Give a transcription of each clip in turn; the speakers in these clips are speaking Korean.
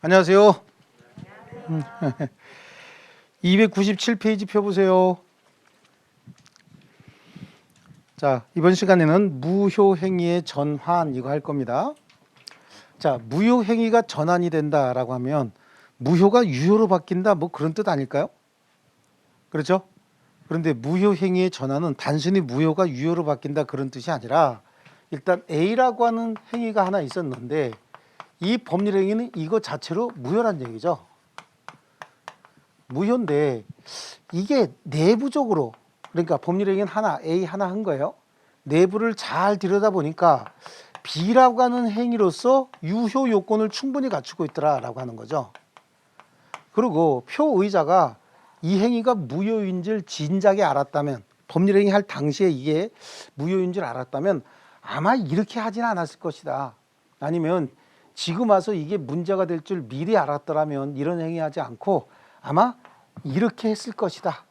안녕하세요. 297페이지 펴보세요. 자, 이번 시간에는 무효행위의 전환 이거 할 겁니다. 자, 무효행위가 전환이 된다라고 하면 무효가 유효로 바뀐다 뭐 그런 뜻 아닐까요? 그렇죠? 그런데 무효행위의 전환은 단순히 무효가 유효로 바뀐다 그런 뜻이 아니라 일단 A라고 하는 행위가 하나 있었는데 이 법률 행위는 이거 자체로 무효란 얘기죠. 무효인데 이게 내부적으로 그러니까 법률 행위는 하나 A 하나 한 거예요. 내부를 잘 들여다보니까 B라고 하는 행위로서 유효 요건을 충분히 갖추고 있더라라고 하는 거죠. 그리고 표의자가 이 행위가 무효인 줄 진작에 알았다면 법률 행위 할 당시에 이게 무효인 줄 알았다면 아마 이렇게 하지는 않았을 것이다. 아니면 지금 와서 이게 문제가 될 줄 미리 알았더라면 이런 행위하지 않고 아마 이렇게 했을 것이다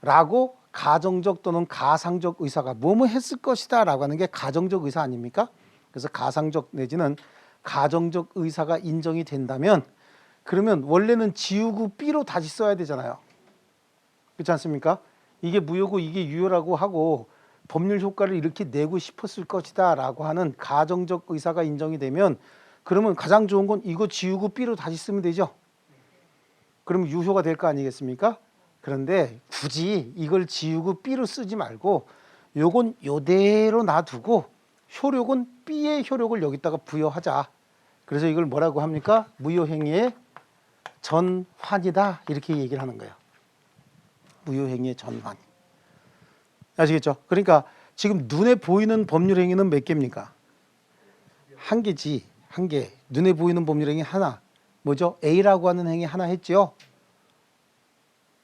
라고 가정적 또는 가상적 의사가 뭐뭐 했을 것이다 라고 하는 게 가정적 의사 아닙니까? 그래서 가상적 내지는 가정적 의사가 인정이 된다면 그러면 원래는 지우고 B로 다시 써야 되잖아요. 그렇지 않습니까? 이게 무효고 이게 유효라고 하고 법률 효과를 이렇게 내고 싶었을 것이다 라고 하는 가정적 의사가 인정이 되면 그러면 가장 좋은 건 이거 지우고 B로 다시 쓰면 되죠. 그러면 유효가 될 거 아니겠습니까? 그런데 굳이 이걸 지우고 B로 쓰지 말고 요건 요대로 놔두고 효력은 B의 효력을 여기다가 부여하자. 그래서 이걸 뭐라고 합니까? 무효행위의 전환이다 이렇게 얘기를 하는 거예요. 무효행위의 전환. 아시겠죠? 그러니까 지금 눈에 보이는 법률 행위는 몇 개입니까? 한 개지. 한 개. 눈에 보이는 법률 행위 하나. 뭐죠? A라고 하는 행위 하나 했죠?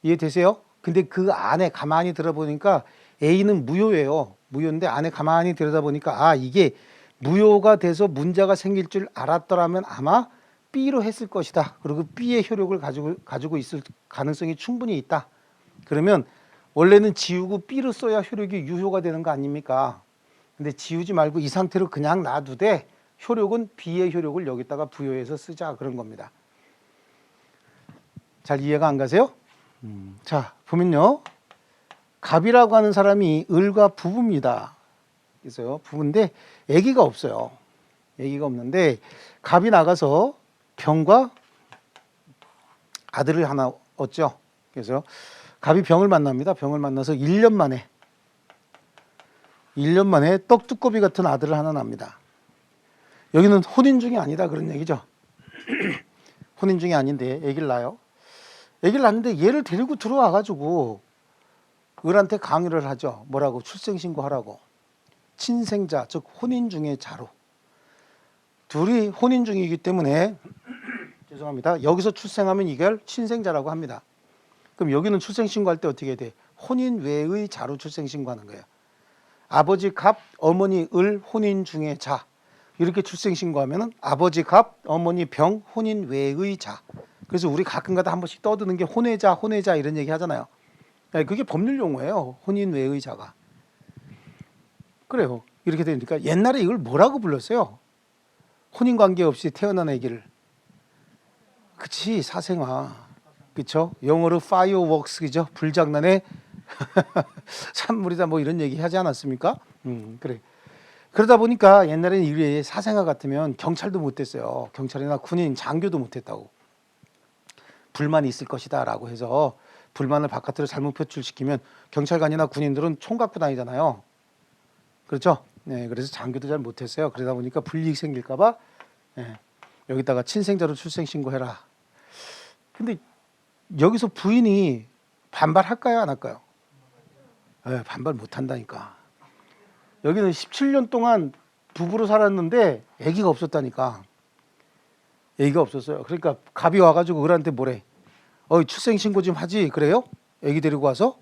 이해되세요? 근데 그 안에 가만히 들어보니까 A는 무효예요. 무효인데 안에 가만히 들여다보니까 아 이게 무효가 돼서 문제가 생길 줄 알았더라면 아마 B로 했을 것이다. 그리고 B의 효력을 가지고 있을 가능성이 충분히 있다. 그러면 원래는 지우고 B로 써야 효력이 유효가 되는 거 아닙니까? 근데 지우지 말고 이 상태로 그냥 놔두되 효력은 B의 효력을 여기다가 부여해서 쓰자 그런 겁니다. 잘 이해가 안 가세요? 자 보면요. 갑이라고 하는 사람이 을과 부부입니다. 그래서 부부인데 아기가 없어요. 아기가 없는데 갑이 나가서 병과 아들을 하나 얻죠. 그래서 갑이 병을 만납니다. 병을 만나서 1년 만에 떡두꺼비 같은 아들을 하나 납니다. 여기는 혼인 중이 아니다 그런 얘기죠. 혼인 중이 아닌데 아기를 낳아요. 아기를 낳는데 얘를 데리고 들어와 가지고 을한테 강요를 하죠. 뭐라고? 출생신고하라고. 친생자 즉 혼인 중의 자로. 둘이 혼인 중이기 때문에 죄송합니다. 여기서 출생하면 이걸 친생자라고 합니다. 그럼 여기는 출생신고할 때 어떻게 돼? 혼인 외의 자로 출생신고하는 거예요. 아버지 갑, 어머니 을, 혼인 중의 자. 이렇게 출생신고하면 아버지 갑, 어머니 병, 혼인 외의 자. 그래서 우리 가끔가다 한 번씩 떠드는 게 혼외자 이런 얘기 하잖아요. 그게 법률 용어예요. 혼인 외의 자가. 그래요. 이렇게 되니까 옛날에 이걸 뭐라고 불렀어요? 혼인 관계 없이 태어난 아기를. 그치, 사생아. 그렇죠? 영어로 fireworks 그죠? 불장난에 산물이다 뭐 이런 얘기 하지 않았습니까? 그래. 그러다 보니까 옛날에는 이게 사생아 같으면 경찰도 못 됐어요. 경찰이나 군인, 장교도 못 했다고. 불만이 있을 것이다라고 해서 불만을 바깥으로 잘못 표출시키면 경찰관이나 군인들은 총 갖고 다니잖아요. 그렇죠? 네, 그래서 장교도 잘 못했어요. 그러다 보니까 불이익 생길까봐 네, 여기다가 친생자로 출생신고해라. 근데 여기서 부인이 반발할까요? 안 할까요? 네, 반발 못한다니까. 여기는 17년 동안 부부로 살았는데 아기가 없었다니까. 아기가 없었어요. 그러니까 갑이 와가지고 을한테 뭐래? 출생신고 좀 하지 그래요? 아기 데리고 와서?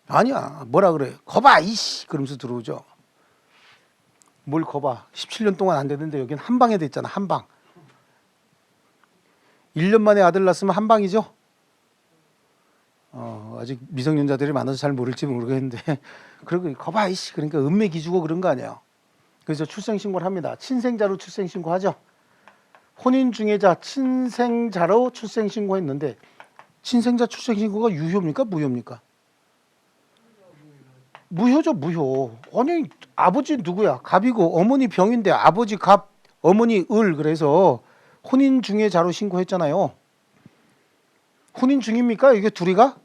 아니야. 뭐라 그래? 거봐 이씨 그러면서 들어오죠. 뭘 거봐. 17년 동안 안 됐는데 여긴 한 방에 됐잖아. 한 방. 1년 만에 아들 낳았으면 한 방이죠. 아직 미성년자들이 많아서 잘 모를지 모르겠는데 그리고 거봐 이씨 그러니까 은맥 기주고 그런 거 아니에요. 그래서 출생신고를 합니다. 친생자로 출생신고하죠. 혼인 중개자 친생자로 출생신고했는데 친생자 출생신고가 유효입니까 무효입니까? 무효죠 무효. 아니 아버지 누구야? 갑이고 어머니 병인데 아버지 갑 어머니 을 그래서 혼인 중개자로 신고했잖아요. 혼인 중입니까? 이게 둘이가?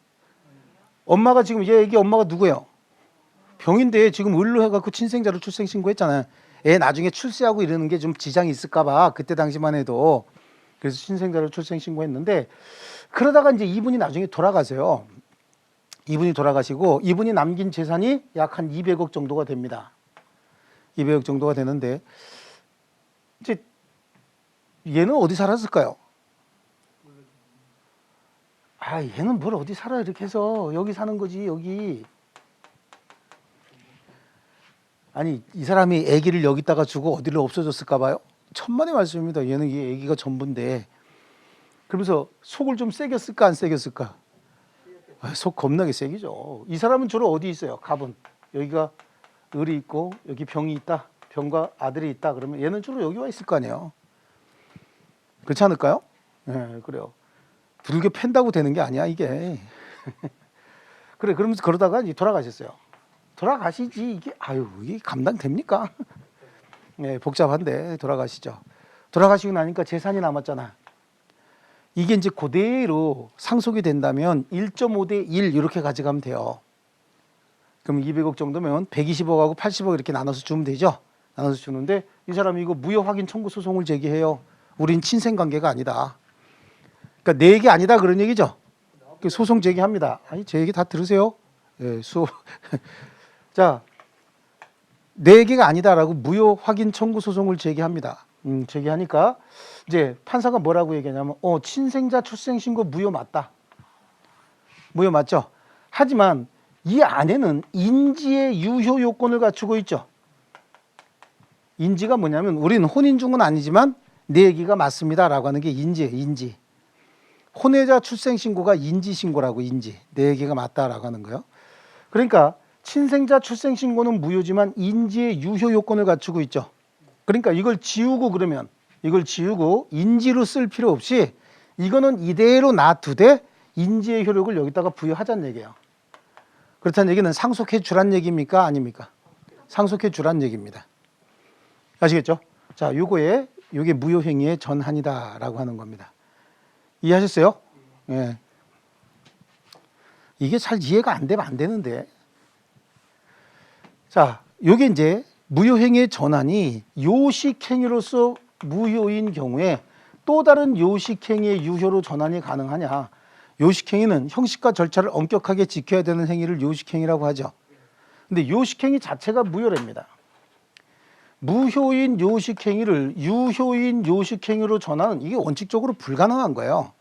엄마가 지금 얘 엄마가 누구예요? 병인데 지금 을로 해갖고 친생자로 출생 신고했잖아요. 애 나중에 출세하고 이러는 게 좀 지장이 있을까봐 그때 당시만 해도 그래서 친생자로 출생 신고했는데 그러다가 이제 이분이 나중에 돌아가세요. 이분이 돌아가시고 이분이 남긴 재산이 약 한 200억 정도가 됩니다. 200억 정도가 되는데 이제 얘는 어디 살았을까요? 아 얘는 뭘 어디 살아 이렇게 해서 여기 사는 거지 여기. 아니 이 사람이 아기를 여기다가 주고 어디를 없어졌을까 봐요. 천만의 말씀입니다. 얘는 이 아기가 전부인데 그러면서 속을 좀 새겼을까 안 새겼을까? 아, 속 겁나게 새기죠. 이 사람은 주로 어디 있어요? 갑은 여기가 을이 있고 여기 병이 있다. 병과 아들이 있다. 그러면 얘는 주로 여기 와 있을 거 아니에요. 그렇지 않을까요? 네, 그래요. 두들겨 팬다고 되는 게 아니야 이게. 그래 그러면서 그러다가 이제 돌아가셨어요. 돌아가시지 이게 아유 이게 감당됩니까? 네, 복잡한데 돌아가시죠. 돌아가시고 나니까 재산이 남았잖아. 이게 이제 그대로 상속이 된다면 1.5대 1 이렇게 가져가면 돼요. 그럼 200억 정도면 120억하고 80억 이렇게 나눠서 주면 되죠. 나눠서 주는데 이 사람이 이거 무효 확인 청구 소송을 제기해요. 우린 친생 관계가 아니다. 그러니까 내 얘기 아니다 그런 얘기죠. 소송 제기합니다. 아니 제 얘기 다 들으세요. 예, 수업. 자, 내 얘기가 아니다라고 무효 확인 청구 소송을 제기합니다. 제기하니까 이제 판사가 뭐라고 얘기하냐면 친생자 출생 신고 무효 맞다. 무효 맞죠? 하지만 이 안에는 인지의 유효 요건을 갖추고 있죠. 인지가 뭐냐면 우리는 혼인 중은 아니지만 내 얘기가 맞습니다라고 하는 게 인지예요. 인지. 혼외자 출생 신고가 인지 신고라고 인지. 내 얘기가 맞다라고 하는 거예요. 그러니까 친생자 출생 신고는 무효지만 인지의 유효 요건을 갖추고 있죠. 그러니까 이걸 지우고 그러면 이걸 지우고 인지로 쓸 필요 없이 이거는 이대로 놔두되 인지의 효력을 여기다가 부여하자는 얘기예요. 그렇다는 얘기는 상속해 주란 얘기입니까? 아닙니까? 상속해 주란 얘기입니다. 아시겠죠? 자, 요게 무효행위의 전환이다라고 하는 겁니다. 이해하셨어요? 예. 이게 잘 이해가 안 되면 안 되는데. 자, 요게 이제 무효행위의 전환이 요식행위로서 무효인 경우에 또 다른 요식행위의 유효로 전환이 가능하냐. 요식행위는 형식과 절차를 엄격하게 지켜야 되는 행위를 요식행위라고 하죠. 근데 요식행위 자체가 무효랍니다. 무효인 요식행위를 유효인 요식행위로 전환은 이게 원칙적으로 불가능한 거예요.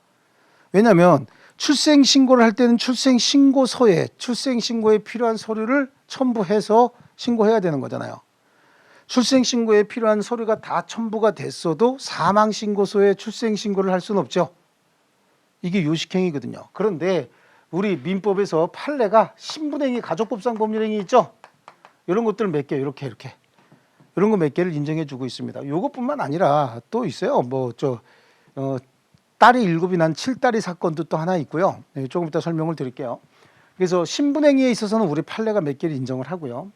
왜냐하면 출생신고를 할 때는 출생신고서에 출생신고에 필요한 서류를 첨부해서 신고해야 되는 거잖아요. 출생신고에 필요한 서류가 다 첨부가 됐어도 사망신고서에 출생신고를 할 수는 없죠. 이게 요식행위거든요. 그런데 우리 민법에서 판례가 신분행위, 가족법상 법률행위 있죠. 이런 것들 몇 개 이렇게 이런 거 몇 개를 인정해 주고 있습니다. 요것뿐만 아니라 또 있어요. 딸이 7이 난 7딸이 사건도 또 하나 있고요. 네, 조금 이따 설명을 드릴게요. 그래서 신분행위에 있어서는 우리 판례가 몇 개를 인정을 하고요.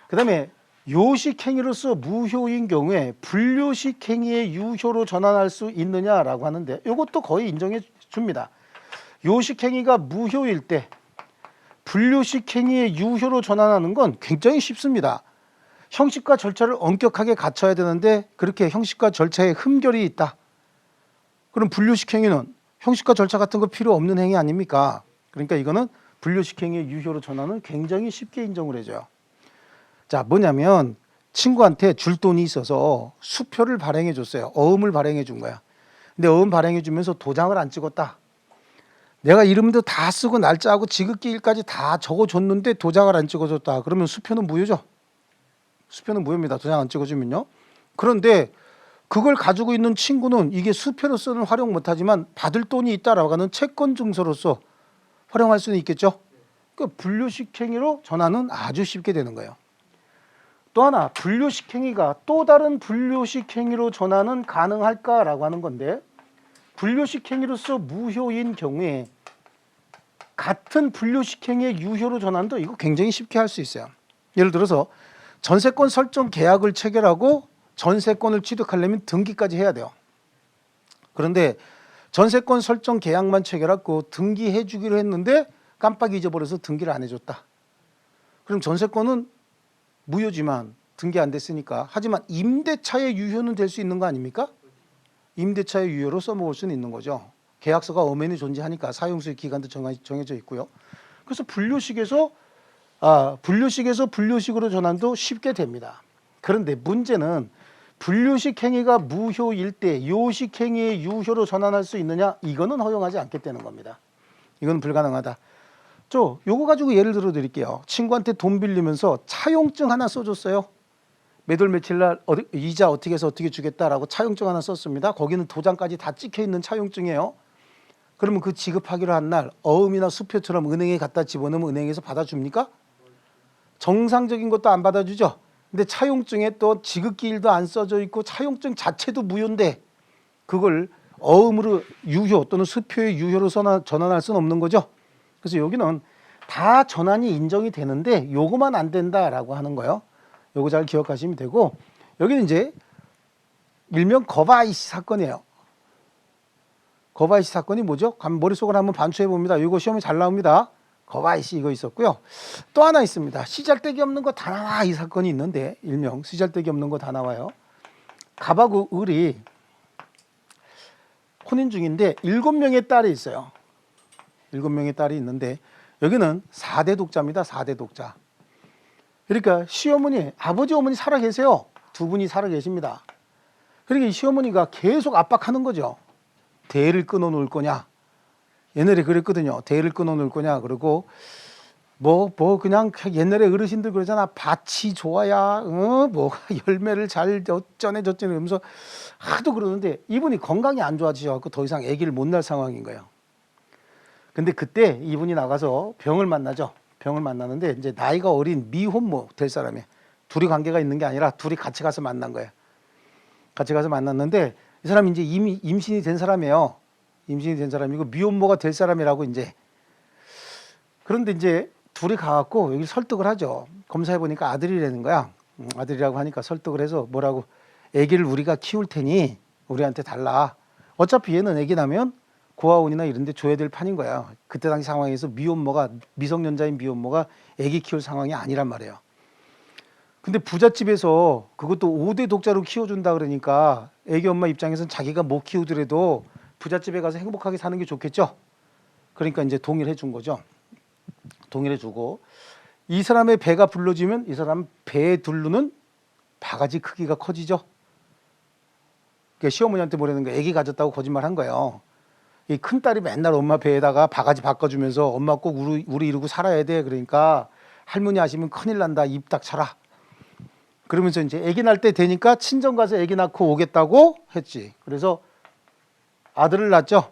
그다음에 요식행위로서 무효인 경우에 불요식행위의 유효로 전환할 수 있느냐라고 하는데 이것도 거의 인정해 줍니다. 요식행위가 무효일 때 불요식행위의 유효로 전환하는 건 굉장히 쉽습니다. 형식과 절차를 엄격하게 갖춰야 되는데 그렇게 형식과 절차에 흠결이 있다. 그럼 불요식행위는 형식과 절차 같은 거 필요 없는 행위 아닙니까? 그러니까 이거는 불요식행위의 유효로 전환은 굉장히 쉽게 인정을 해줘요. 자, 뭐냐면 친구한테 줄 돈이 있어서 수표를 발행해 줬어요. 어음을 발행해 준 거야. 근데 어음 발행해 주면서 도장을 안 찍었다. 내가 이름도 다 쓰고 날짜하고 지급기일까지 다 적어줬는데 도장을 안 찍어줬다. 그러면 수표는 무효죠. 수표는 무효입니다. 도장 안 찍어주면요. 그런데 그걸 가지고 있는 친구는 이게 수표로서는 활용 못하지만 받을 돈이 있다라고 하는 채권 증서로서 활용할 수는 있겠죠. 그러니까 불요식행위로 전환은 아주 쉽게 되는 거예요. 또 하나 분류식 행위가 또 다른 분류식 행위로 전환은 가능할까라고 하는 건데, 분류식 행위로서 무효인 경우에 같은 분류식 행위의 유효로 전환도 이거 굉장히 쉽게 할 수 있어요. 예를 들어서 전세권 설정 계약을 체결하고 전세권을 취득하려면 등기까지 해야 돼요. 그런데 전세권 설정 계약만 체결하고 등기해 주기로 했는데 깜빡 잊어버려서 등기를 안 해줬다. 그럼 전세권은 무효지만 등기 안 됐으니까, 하지만 임대차의 유효는 될 수 있는 거 아닙니까? 임대차의 유효로 써먹을 수는 있는 거죠. 계약서가 엄연히 존재하니까 사용수의 기간도 정해져 있고요. 그래서 분류식에서 분류식으로 전환도 쉽게 됩니다. 그런데 문제는 분류식 행위가 무효일 때 요식 행위의 유효로 전환할 수 있느냐? 이거는 허용하지 않겠다는 겁니다. 이건 불가능하다. 요거 가지고 예를 들어 드릴게요. 친구한테 돈 빌리면서 차용증 하나 써줬어요. 매달 며칠 날 이자 어떻게 해서 어떻게 주겠다라고 차용증 하나 썼습니다. 거기는 도장까지 다 찍혀 있는 차용증이에요. 그러면 그 지급하기로 한 날 어음이나 수표처럼 은행에 갖다 집어넣으면 은행에서 받아줍니까? 정상적인 것도 안 받아주죠. 근데 차용증에 또 지급기일도 안 써져 있고 차용증 자체도 무효인데 그걸 어음으로 유효 또는 수표의 유효로 전환할 수는 없는 거죠. 그래서 여기는 다 전환이 인정이 되는데 요거만 안 된다라고 하는 거예요. 요거 잘 기억하시면 되고, 여기는 이제 일명 거바이시 사건이에요. 거바이시 사건이 뭐죠? 머릿속으로 한번 반추해 봅니다. 이거 시험에 잘 나옵니다. 거바이시 이거 있었고요. 또 하나 있습니다. 시잘데기 없는 거 다 나와. 이 사건이 있는데 일명 시잘데기 없는 거 다 나와요. 갑하고 을이 혼인 중인데 7명의 딸이 있어요. 7명의 딸이 있는데 여기는 4대 독자입니다. 4대 독자. 그러니까 시어머니, 아버지 어머니 살아 계세요. 두 분이 살아 계십니다. 그러니까 이 시어머니가 계속 압박하는 거죠. 대를 끊어 놓을 거냐. 옛날에 그랬거든요. 대를 끊어 놓을 거냐. 그리고 그냥 옛날에 어르신들 그러잖아. 밭이 좋아야 뭐가 열매를 잘 어쩌네 저쩌네 이러면서 하도 그러는데 이분이 건강이 안 좋아지셔서 더 이상 아기를 못 낳을 상황인 거예요. 근데 그때 이분이 나가서 병을 만나죠. 병을 만나는데 이제 나이가 어린 미혼모 될 사람이, 둘이 관계가 있는 게 아니라 둘이 같이 가서 만난 거예요. 같이 가서 만났는데 이 사람이 이제 이미 임신이 된 사람이에요. 임신이 된 사람이고 미혼모가 될 사람이라고 이제. 그런데 이제 둘이 가갖고 여기 설득을 하죠. 검사해 보니까 아들이라는 거야. 아들이라고 하니까 설득을 해서 뭐라고, 아기를 우리가 키울 테니 우리한테 달라. 어차피 얘는 아기 나면 고아원이나 이런 데 줘야 될 판인 거야. 그때 당시 상황에서 미성년자인 미혼모가 아기 키울 상황이 아니란 말이에요. 근데 부잣집에서 그것도 5대 독자로 키워준다 그러니까 아기 엄마 입장에서는 자기가 못 키우더라도 부잣집에 가서 행복하게 사는 게 좋겠죠. 그러니까 이제 동의를 해준 거죠. 동의를 해주고, 이 사람의 배가 불러지면 이 사람 배에 둘르는 바가지 크기가 커지죠. 그러니까 시어머니한테 뭐라는 거야. 아기 가졌다고 거짓말 한 거예요. 이 큰딸이 맨날 엄마 배에다가 바가지 바꿔주면서 엄마 꼭 우리 이러고 살아야 돼. 그러니까 할머니 아시면 큰일 난다. 입 딱 차라. 그러면서 이제 아기 날 때 되니까 친정 가서 아기 낳고 오겠다고 했지. 그래서 아들을 낳죠.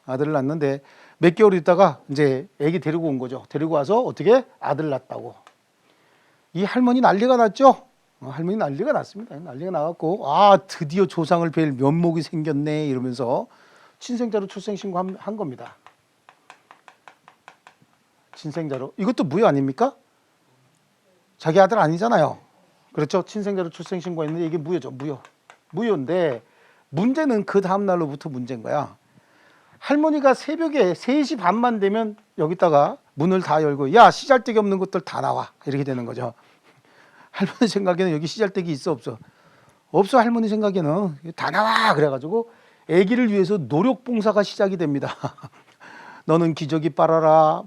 아들을 낳는데 몇 개월 있다가 이제 아기 데리고 온 거죠. 데리고 와서 어떻게 아들 낳았다고. 이 할머니 난리가 났죠. 할머니 난리가 났습니다. 난리가 나갖고 드디어 조상을 뵐 면목이 생겼네 이러면서 친생자로 출생신고한 겁니다. 친생자로. 이것도 무효 아닙니까? 자기 아들 아니잖아요. 그렇죠? 친생자로 출생신고했는데 이게 무효죠. 무효인데 문제는 그 다음 날로부터 문제인 거야. 할머니가 새벽에 3시 반만 되면 여기다가 문을 다 열고 야 시잘데기 없는 것들 다 나와 이렇게 되는 거죠. 할머니 생각에는 여기 시잘데기 있어 없어? 없어. 할머니 생각에는 다 나와 그래가지고 아기를 위해서 노력봉사가 시작이 됩니다. 너는 기저귀 빨아라.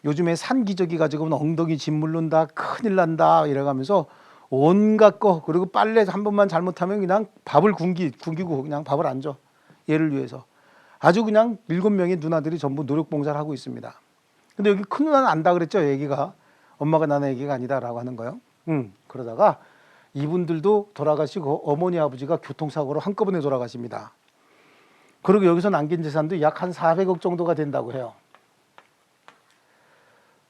요즘에 산 기저귀 가지고는 엉덩이 짓 물른다. 큰일 난다. 이래가면서 온갖 거, 그리고 빨래 한 번만 잘못하면 그냥 밥을 굶기고 그냥 밥을 안 줘. 얘를 위해서. 아주 그냥 7명의 누나들이 전부 노력봉사를 하고 있습니다. 근데 여기 큰 누나는 안다 그랬죠. 얘기가. 엄마가 낳은 얘기가 아니다라고 하는 거예요. 그러다가 이분들도 돌아가시고 어머니 아버지가 교통사고로 한꺼번에 돌아가십니다. 그리고 여기서 남긴 재산도 약 한 400억 정도가 된다고 해요.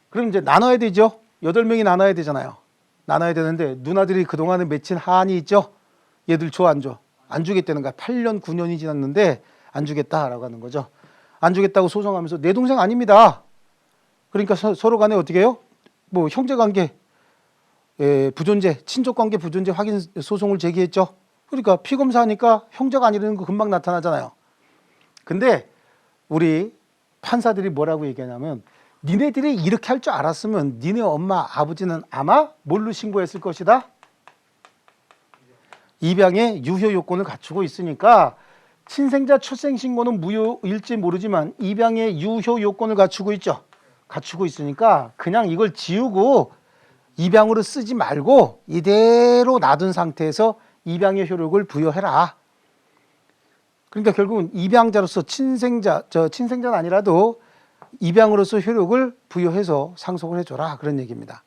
그럼 이제 나눠야 되죠. 8명이 나눠야 되잖아요. 나눠야 되는데 누나들이 그동안에 맺힌 한이 있죠. 얘들 줘 안 줘? 안 주겠다는 거야. 8년 9년이 지났는데 안 주겠다라고 하는 거죠. 안 주겠다고 소송하면서 내 동생 아닙니다. 그러니까 서로 간에 어떻게 해요? 뭐 형제관계 부존재, 친족관계 부존재 확인 소송을 제기했죠. 그러니까 피검사하니까 형제가 아니라는 거 금방 나타나잖아요. 근데 우리 판사들이 뭐라고 얘기하냐면 니네들이 이렇게 할 줄 알았으면 니네 엄마 아버지는 아마 뭘로 신고했을 것이다. 입양의 유효 요건을 갖추고 있으니까 친생자 출생 신고는 무효일지 모르지만 입양의 유효 요건을 갖추고 있죠. 갖추고 있으니까 그냥 이걸 지우고 입양으로 쓰지 말고 이대로 놔둔 상태에서 입양의 효력을 부여해라. 그러니까 결국은 입양자로서 친생자는 아니라도 입양으로서 효력을 부여해서 상속을 해줘라 그런 얘기입니다.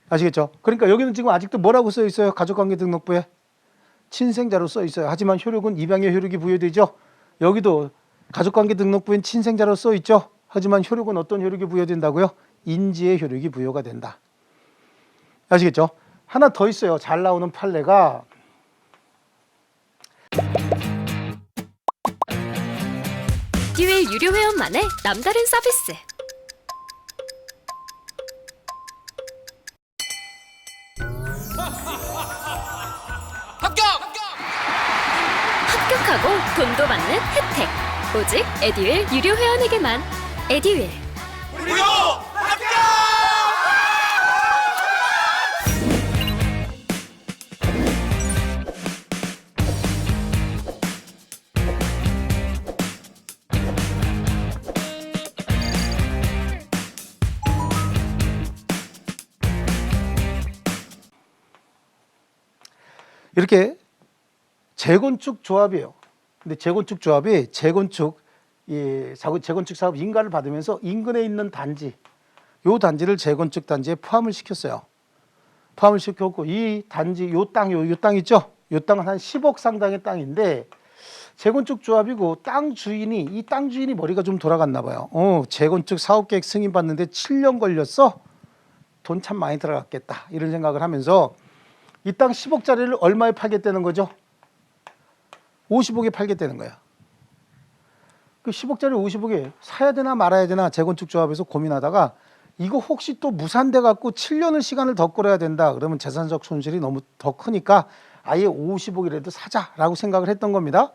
아시겠죠? 그러니까 여기는 지금 아직도 뭐라고 써 있어요? 가족관계등록부에 친생자로 써 있어요. 하지만 효력은 입양의 효력이 부여되죠. 여기도 가족관계등록부엔 친생자로 써 있죠. 하지만 효력은 어떤 효력이 부여된다고요? 인지의 효력이 부여가 된다. 아시겠죠? 하나 더 있어요. 잘 나오는 판례가 에듀윌 유료 회원만의 남다른 서비스. 합격하고 돈도 받는 혜택. 오직 에듀윌 유료 회원에게만. 에듀윌. 무료 합격! 이렇게 재건축 조합이에요. 근데 재건축 조합이 재건축 사업 인가를 받으면서 인근에 있는 단지, 요 단지를 재건축 단지에 포함을 시켰어요. 포함을 시켰고 이 단지 요 땅 있죠? 요 땅은 한 10억 상당의 땅인데 재건축 조합이고 이 땅 주인이 머리가 좀 돌아갔나 봐요. 재건축 사업 계획 승인 받는데 7년 걸렸어. 돈 참 많이 들어갔겠다. 이런 생각을 하면서 이 땅 10억짜리를 얼마에 팔겠다는 거죠? 50억에 팔겠다는 거야. 그 10억짜리 50억에 사야 되나 말아야 되나 재건축 조합에서 고민하다가 이거 혹시 또 무산돼 갖고 7년을 시간을 더 끌어야 된다. 그러면 재산적 손실이 너무 더 크니까 아예 50억이라도 사자라고 생각을 했던 겁니다.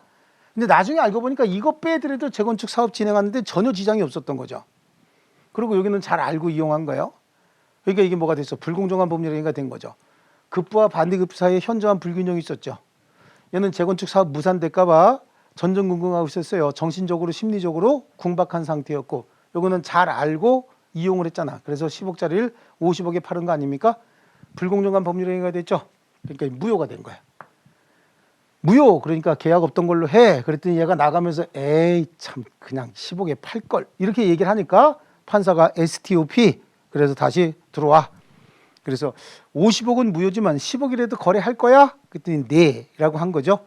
근데 나중에 알고 보니까 이거 빼더라도 재건축 사업 진행하는데 전혀 지장이 없었던 거죠. 그리고 여기는 잘 알고 이용한 거예요. 그러니까 이게 뭐가 됐어? 불공정한 법률 행위가 된 거죠. 급부와 반대급 사이에 현저한 불균형이 있었죠. 얘는 재건축 사업 무산될까 봐 전전긍긍하고 있었어요. 정신적으로 심리적으로 궁박한 상태였고 요거는 잘 알고 이용을 했잖아. 그래서 10억짜리를 50억에 파는 거 아닙니까? 불공정한 법률 행위가 됐죠. 그러니까 무효가 된 거야. 무효. 그러니까 계약 없던 걸로 해. 그랬더니 얘가 나가면서 에이 참 그냥 10억에 팔 걸 이렇게 얘기를 하니까 판사가 STOP 그래서 다시 들어와. 그래서 50억은 무효지만 10억이라도 거래할 거야? 그랬더니 네 라고 한 거죠.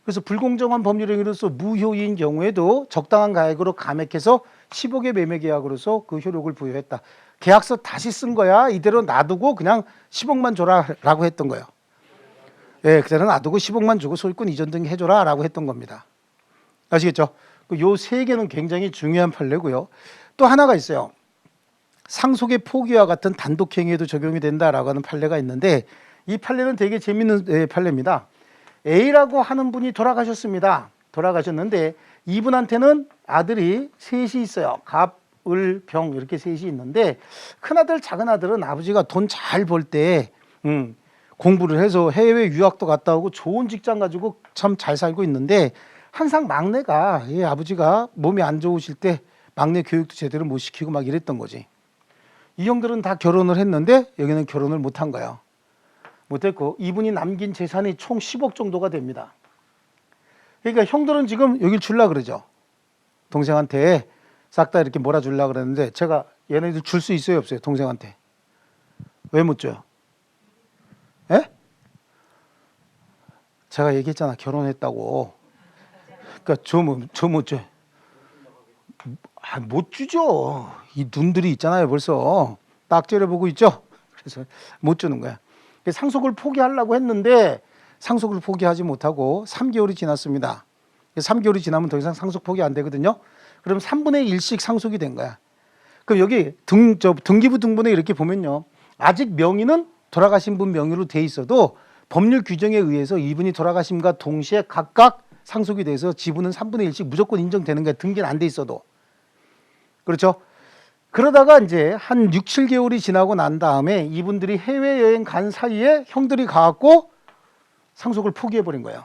그래서 불공정한 법률 행위로서 무효인 경우에도 적당한 가액으로 감액해서 10억의 매매 계약으로서 그 효력을 부여했다. 계약서 다시 쓴 거야. 이대로 놔두고 그냥 10억만 줘라라고 했던 거예요. 예, 그대로 놔두고 10억만 주고 소유권 이전 등 해줘라라고 했던 겁니다. 아시겠죠? 요 세 개는 굉장히 중요한 판례고요. 또 하나가 있어요. 상속의 포기와 같은 단독 행위에도 적용이 된다라고 하는 판례가 있는데 이 판례는 되게 재밌는 판례입니다. A라고 하는 분이 돌아가셨습니다. 돌아가셨는데 이분한테는 아들이 셋이 있어요. 갑, 을, 병 이렇게 셋이 있는데 큰아들, 작은아들은 아버지가 돈 잘 벌 때 공부를 해서 해외 유학도 갔다 오고 좋은 직장 가지고 참 잘 살고 있는데 항상 막내가 아버지가 몸이 안 좋으실 때 막내 교육도 제대로 못 시키고 막 이랬던 거지. 이 형들은 다 결혼을 했는데 여기는 결혼을 못한 거예요. 못했고 이분이 남긴 재산이 총 10억 정도가 됩니다. 그러니까 형들은 지금 여길 줄라 그러죠. 동생한테 싹 다 이렇게 몰아주려고 그러는데 제가 얘네들 줄 수 있어요 없어요? 동생한테. 왜 못 줘요? 예? 제가 얘기했잖아. 결혼했다고. 그러니까 저 못 줘요. 못 주죠. 이 눈들이 있잖아요. 벌써 딱 째려보고 있죠. 그래서 못 주는 거야. 상속을 포기하려고 했는데 상속을 포기하지 못하고 3개월이 지났습니다. 3개월이 지나면 더 이상 상속 포기 안 되거든요. 그럼 3분의 1씩 상속이 된 거야. 그럼 여기 등기부 등본에 이렇게 보면요. 아직 명의는 돌아가신 분 명의로 돼 있어도 법률 규정에 의해서 이분이 돌아가심과 동시에 각각 상속이 돼서 지분은 3분의 1씩 무조건 인정되는 거야. 등기는 안 돼 있어도. 그렇죠? 그러다가 이제 한 6, 7개월이 지나고 난 다음에 이분들이 해외여행 간 사이에 형들이 가갖고 상속을 포기해버린 거예요.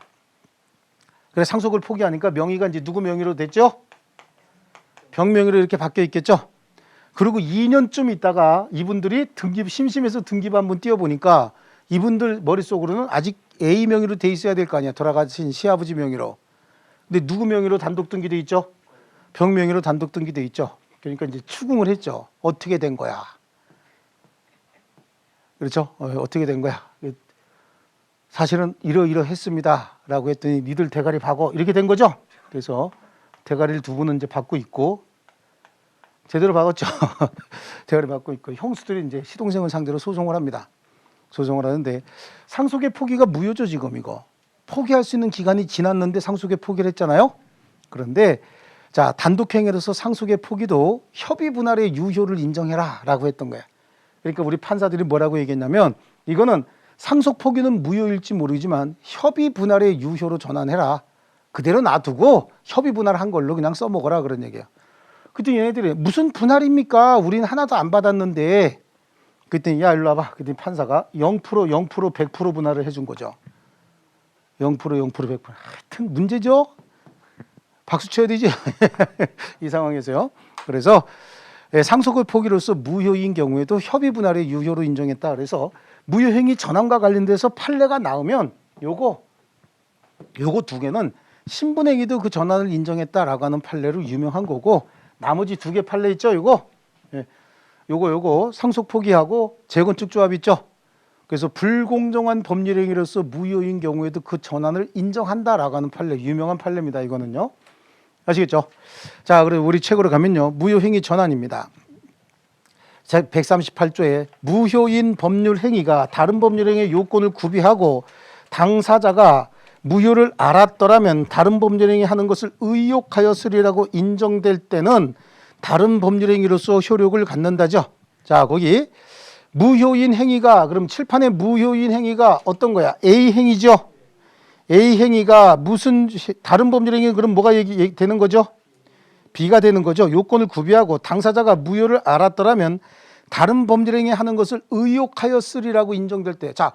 그래서 상속을 포기하니까 명의가 이제 누구 명의로 됐죠? 병 명의로 이렇게 바뀌어 있겠죠? 그리고 2년쯤 있다가 이분들이 심심해서 등기부 한번 띄워보니까 이분들 머릿속으로는 아직 A 명의로 돼 있어야 될 거 아니야. 돌아가신 시아버지 명의로. 근데 누구 명의로 단독 등기돼 있죠? 병 명의로 단독 등기돼 있죠. 그러니까 이제 추궁을 했죠. 어떻게 된 거야? 그렇죠? 어떻게 된 거야? 사실은 이러했습니다. 라고 했더니 니들 대가리 박어. 이렇게 된 거죠? 그래서 대가리를 두 분은 이제 받고 있고, 제대로 박았죠. 대가리 받고 있고, 형수들이 이제 시동생을 상대로 소송을 합니다. 소송을 하는데, 상속의 포기가 무효죠, 지금 이거. 포기할 수 있는 기간이 지났는데 상속의 포기를 했잖아요? 그런데, 자, 단독행위로서 상속의 포기도 협의 분할의 유효를 인정해라. 라고 했던 거예요. 그러니까 우리 판사들이 뭐라고 얘기했냐면, 이거는 상속 포기는 무효일지 모르지만 협의 분할의 유효로 전환해라. 그대로 놔두고 협의 분할한 걸로 그냥 써먹어라. 그런 얘기예요. 그때 얘네들이 무슨 분할입니까? 우린 하나도 안 받았는데. 그랬더니 야 일로 와봐. 그랬더니 판사가 0%, 100% 분할을 해준 거죠. 0%, 100%. 하여튼 문제죠. 박수 쳐야 되지. 이 상황에서요. 그래서 상속의 포기로서 무효인 경우에도 협의 분할의 유효로 인정했다. 그래서 무효행위 전환과 관련돼서 판례가 나오면 요거 두 개는 신분행위도 그 전환을 인정했다라고 하는 판례로 유명한 거고, 나머지 두 개 판례 있죠. 요거 상속 포기하고 재건축 조합 있죠. 그래서 불공정한 법률행위로서 무효인 경우에도 그 전환을 인정한다라고 하는 판례, 유명한 판례입니다. 이거는요. 아시겠죠? 자, 그리고 우리 책으로 가면요. 무효행위 전환입니다. 138조에 무효인 법률행위가 다른 법률행위의 요건을 구비하고 당사자가 무효를 알았더라면 다른 법률행위 하는 것을 의욕하였으리라고 인정될 때는 다른 법률행위로서 효력을 갖는다죠. 자, 거기 무효인 행위가, 그럼 칠판에 무효인 행위가 어떤 거야? A 행위죠. A 행위가 무슨 다른 법률행위, 그럼 뭐가 되는 거죠? B가 되는 거죠. 요건을 구비하고 당사자가 무효를 알았더라면 다른 법률행위 하는 것을 의욕하였으리라고 인정될 때, 자,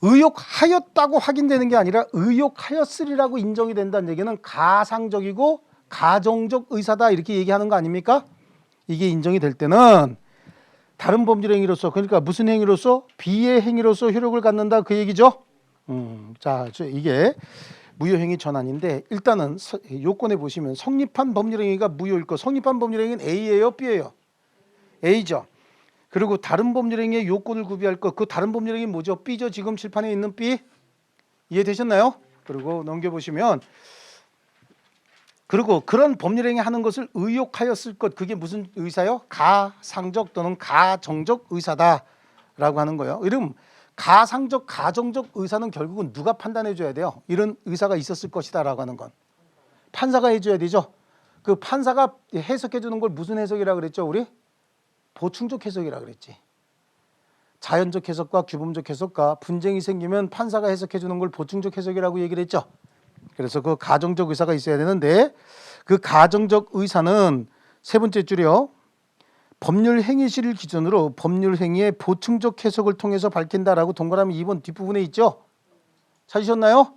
의욕하였다고 확인되는 게 아니라 의욕하였으리라고 인정이 된다는 얘기는 가상적이고 가정적 의사다 이렇게 얘기하는 거 아닙니까? 이게 인정이 될 때는 다른 법률행위로서, 그러니까 무슨 행위로서? B의 행위로서 효력을 갖는다 그 얘기죠. 자, 이게 무효행위 전환인데, 일단은 요건에 보시면 성립한 법률행위가 무효일 거, 성립한 법률행위는 A예요, B예요? A죠. 그리고 다른 법률행위의 요건을 구비할 것, 그 다른 법률행위 뭐죠? B죠. 지금 칠판에 있는 B. 이해되셨나요? 그리고 넘겨보시면, 그리고 그런 법률행위 하는 것을 의욕하였을 것, 그게 무슨 의사요? 가상적 또는 가정적 의사다라고 하는 거예요. 이름 가상적, 가정적 의사는 결국은 누가 판단해 줘야 돼요? 이런 의사가 있었을 것이다라고 하는 건 판사가 해줘야 되죠. 그 판사가 해석해 주는 걸 무슨 해석이라고 그랬죠? 우리 보충적 해석이라고 그랬지. 자연적 해석과 규범적 해석과 분쟁이 생기면 판사가 해석해 주는 걸 보충적 해석이라고 얘기를 했죠. 그래서 그 가정적 의사가 있어야 되는데, 그 가정적 의사는 세 번째 줄이요. 법률 행위실을 기준으로 법률 행위의 보충적 해석을 통해서 밝힌다라고 동그라미 2번 뒷부분에 있죠. 찾으셨나요?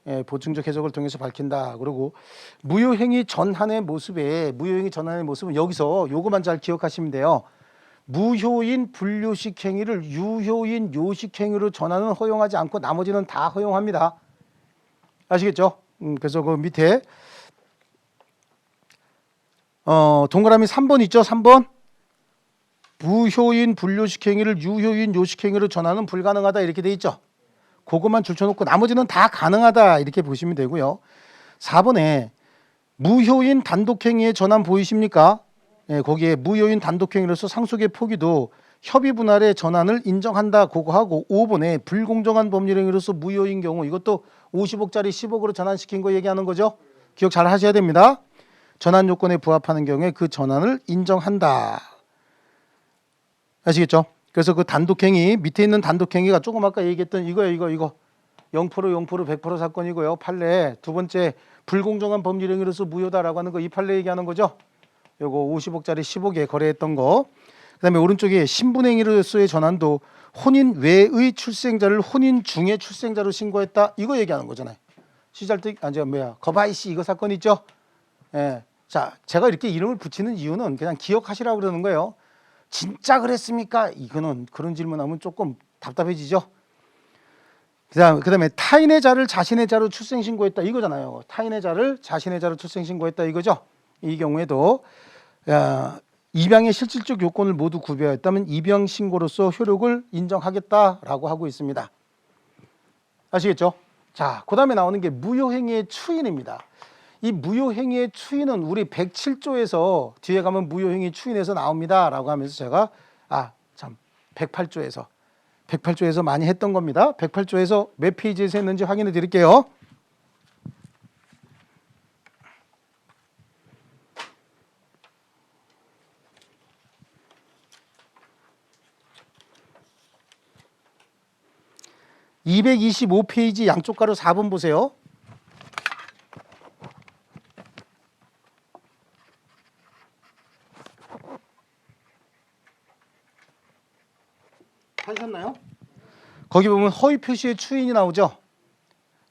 예, 보충적 해석을 통해서 밝힌다. 그리고 무효행위 전환의 모습은 여기서 요거만 잘 기억하시면 돼요. 무효인 분류식 행위를 유효인 요식 행위로 전환은 허용하지 않고 나머지는 다 허용합니다. 아시겠죠? 그래서 그 밑에 동그라미 3번 있죠? 3번. 무효인 분류식 행위를 유효인 요식 행위로 전환은 불가능하다 이렇게 돼 있죠. 그것만 줄쳐놓고 나머지는 다 가능하다 이렇게 보시면 되고요. 4번에 무효인 단독행위의 전환 보이십니까? 예, 거기에 무효인 단독행위로서 상속의 포기도 협의 분할의 전환을 인정한다 그거 하고 5번에 불공정한 법률 행위로서 무효인 경우 이것도 50억짜리 10억으로 전환시킨 거 얘기하는 거죠. 기억 잘 하셔야 됩니다. 전환 요건에 부합하는 경우에 그 전환을 인정한다. 아시겠죠? 그래서 그 단독행위 밑에 있는 단독행위가 조금 아까 얘기했던 이거예요. 이거 0% 100% 사건이고요. 판례 두 번째 불공정한 법률 행위로서 무효다라고 하는 거 이 판례 얘기하는 거죠. 요거 50억짜리 10억에 거래했던 거. 그다음에 오른쪽에 신분행위로서의 전환도 혼인 외의 출생자를 혼인 중의 출생자로 신고했다. 이거 얘기하는 거잖아요. 시잘때 거바이 씨 이거 사건 있죠? 예. 자, 제가 이렇게 이름을 붙이는 이유는 그냥 기억하시라고 그러는 거예요. 진짜 그랬습니까? 이거는 그런 질문하면 조금 답답해지죠. 그다음에 타인의 자를 자신의 자로 출생신고했다 이거잖아요. 타인의 자를 자신의 자로 출생신고했다 이거죠. 이 경우에도 입양의 실질적 요건을 모두 구비하였다면 입양 신고로서 효력을 인정하겠다라고 하고 있습니다. 아시겠죠? 자, 그다음에 나오는 게 무효행위의 추인입니다. 이 무효행위의 추인은 우리 107조에서 뒤에 가면 무효행위 추인에서 나옵니다라고 하면서 제가 108조에서 많이 했던 겁니다. 108조에서 몇 페이지에서 했는지 확인해 드릴게요. (225페이지) 양쪽 가로 4번 보세요. 하셨나요? 거기 보면 허위 표시의 추인이 나오죠.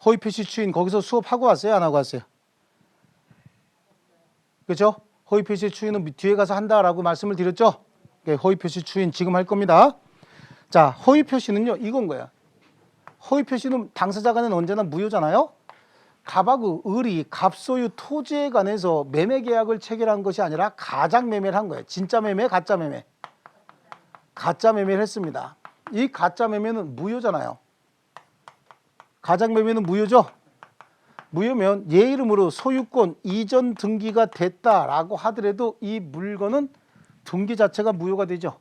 허위 표시 추인 거기서 수업하고 왔어요? 안 하고 왔어요? 그렇죠? 허위 표시의 추인은 뒤에 가서 한다라고 말씀을 드렸죠. 허위 표시 추인 지금 할 겁니다. 자, 허위 표시는요 이건 거야. 허위 표시는 당사자 간에는 언제나 무효잖아요. 갑하고 을이 갑소유 토지에 관해서 매매 계약을 체결한 것이 아니라 가작 매매를 한 거예요. 진짜 매매, 가짜 매매. 가짜 매매를 했습니다. 이 가짜 매매는 무효잖아요. 가작 매매는 무효죠. 무효면 얘 이름으로 소유권 이전 등기가 됐다라고 하더라도 이 물건은 등기 자체가 무효가 되죠.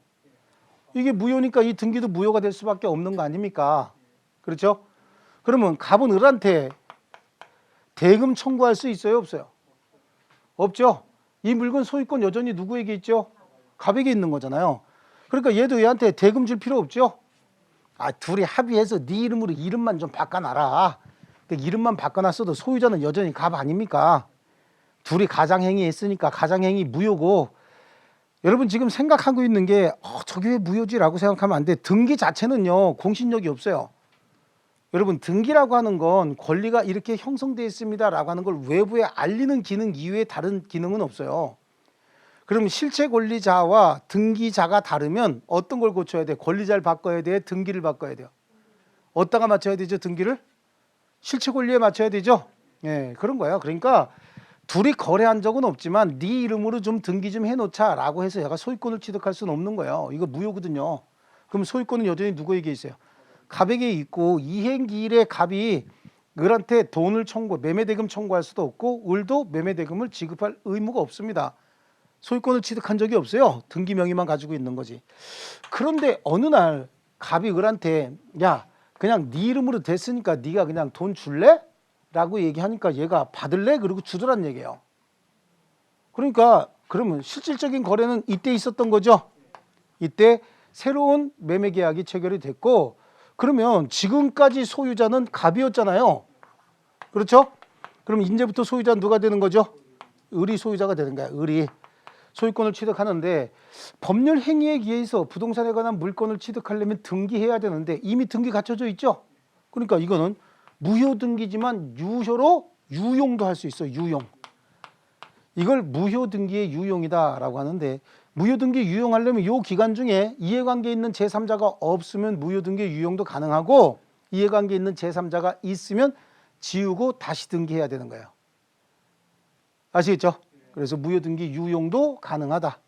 이게 무효니까 이 등기도 무효가 될 수밖에 없는 거 아닙니까? 그렇죠? 그러면 갑은 을한테 대금 청구할 수 있어요? 없어요? 없죠. 이 물건 소유권 여전히 누구에게 있죠? 갑에게 있는 거잖아요. 그러니까 얘도 얘한테 대금 줄 필요 없죠. 둘이 합의해서 네 이름으로 이름만 좀 바꿔놔라. 이름만 바꿔놨어도 소유자는 여전히 갑 아닙니까? 둘이 가장행위 했으니까 가장행위 무효고. 여러분 지금 생각하고 있는 게 저게 왜 무효지라고 생각하면 안 돼. 등기 자체는요 공신력이 없어요. 여러분 등기라고 하는 건 권리가 이렇게 형성되어 있습니다라고 하는 걸 외부에 알리는 기능 이외에 다른 기능은 없어요. 그럼 실체 권리자와 등기자가 다르면 어떤 걸 고쳐야 돼? 권리자를 바꿔야 돼? 등기를 바꿔야 돼요? 어디다가 맞춰야 되죠? 등기를? 실체 권리에 맞춰야 되죠? 예, 그런 거예요. 그러니까 둘이 거래한 적은 없지만 네 이름으로 좀 등기 좀 해놓자 라고 해서 얘가 소유권을 취득할 수는 없는 거예요. 이거 무효거든요. 그럼 소유권은 여전히 누구에게 있어요? 갑에게 있고 이행기일에 갑이 을한테 돈을 매매대금 청구할 수도 없고 을도 매매대금을 지급할 의무가 없습니다. 소유권을 취득한 적이 없어요. 등기 명의만 가지고 있는 거지. 그런데 어느 날 갑이 을한테 야 그냥 네 이름으로 됐으니까 네가 그냥 돈 줄래? 라고 얘기하니까 얘가 받을래? 그리고 주더란 얘기예요. 그러니까 그러면 실질적인 거래는 이때 있었던 거죠. 이때 새로운 매매 계약이 체결이 됐고 그러면 지금까지 소유자는 갑이었잖아요. 그렇죠? 그럼 이제부터 소유자는 누가 되는 거죠? 을이 소유자가 되는 거야. 을이 소유권을 취득하는데 법률 행위에 의해서 부동산에 관한 물건을 취득하려면 등기해야 되는데 이미 등기 갖춰져 있죠. 그러니까 이거는 무효 등기지만 유효로 유용도 할 수 있어. 유용. 이걸 무효 등기의 유용이다라고 하는데 무효 등기 유용하려면 이 기간 중에 이해관계 있는 제3자가 없으면 무효 등기 유용도 가능하고 이해관계 있는 제3자가 있으면 지우고 다시 등기해야 되는 거예요. 아시겠죠? 그래서 무효 등기 유용도 가능하다.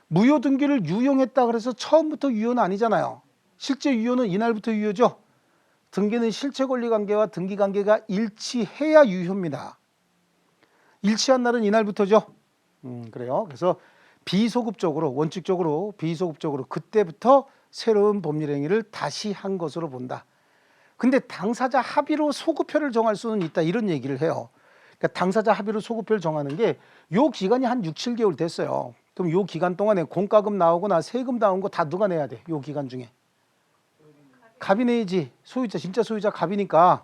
무효 등기를 유용했다 그래서 처음부터 유효는 아니잖아요. 실제 유효는 이날부터 유효죠. 등기는 실체 권리 관계와 등기 관계가 일치해야 유효입니다. 일치한 날은 이날부터죠. 그래요. 그래서 비소급적으로 원칙적으로 비소급적으로 그때부터 새로운 법률 행위를 다시 한 것으로 본다. 근데 당사자 합의로 소급표를 정할 수는 있다 이런 얘기를 해요. 그러니까 당사자 합의로 소급표를 정하는 게 요 기간이 한 6, 7개월 됐어요. 그럼 요 기간 동안에 공과금 나오거나 세금 나온 거 다 누가 내야 돼? 요 기간 중에. 갑이 내야지. 소유자 진짜 소유자 갑이니까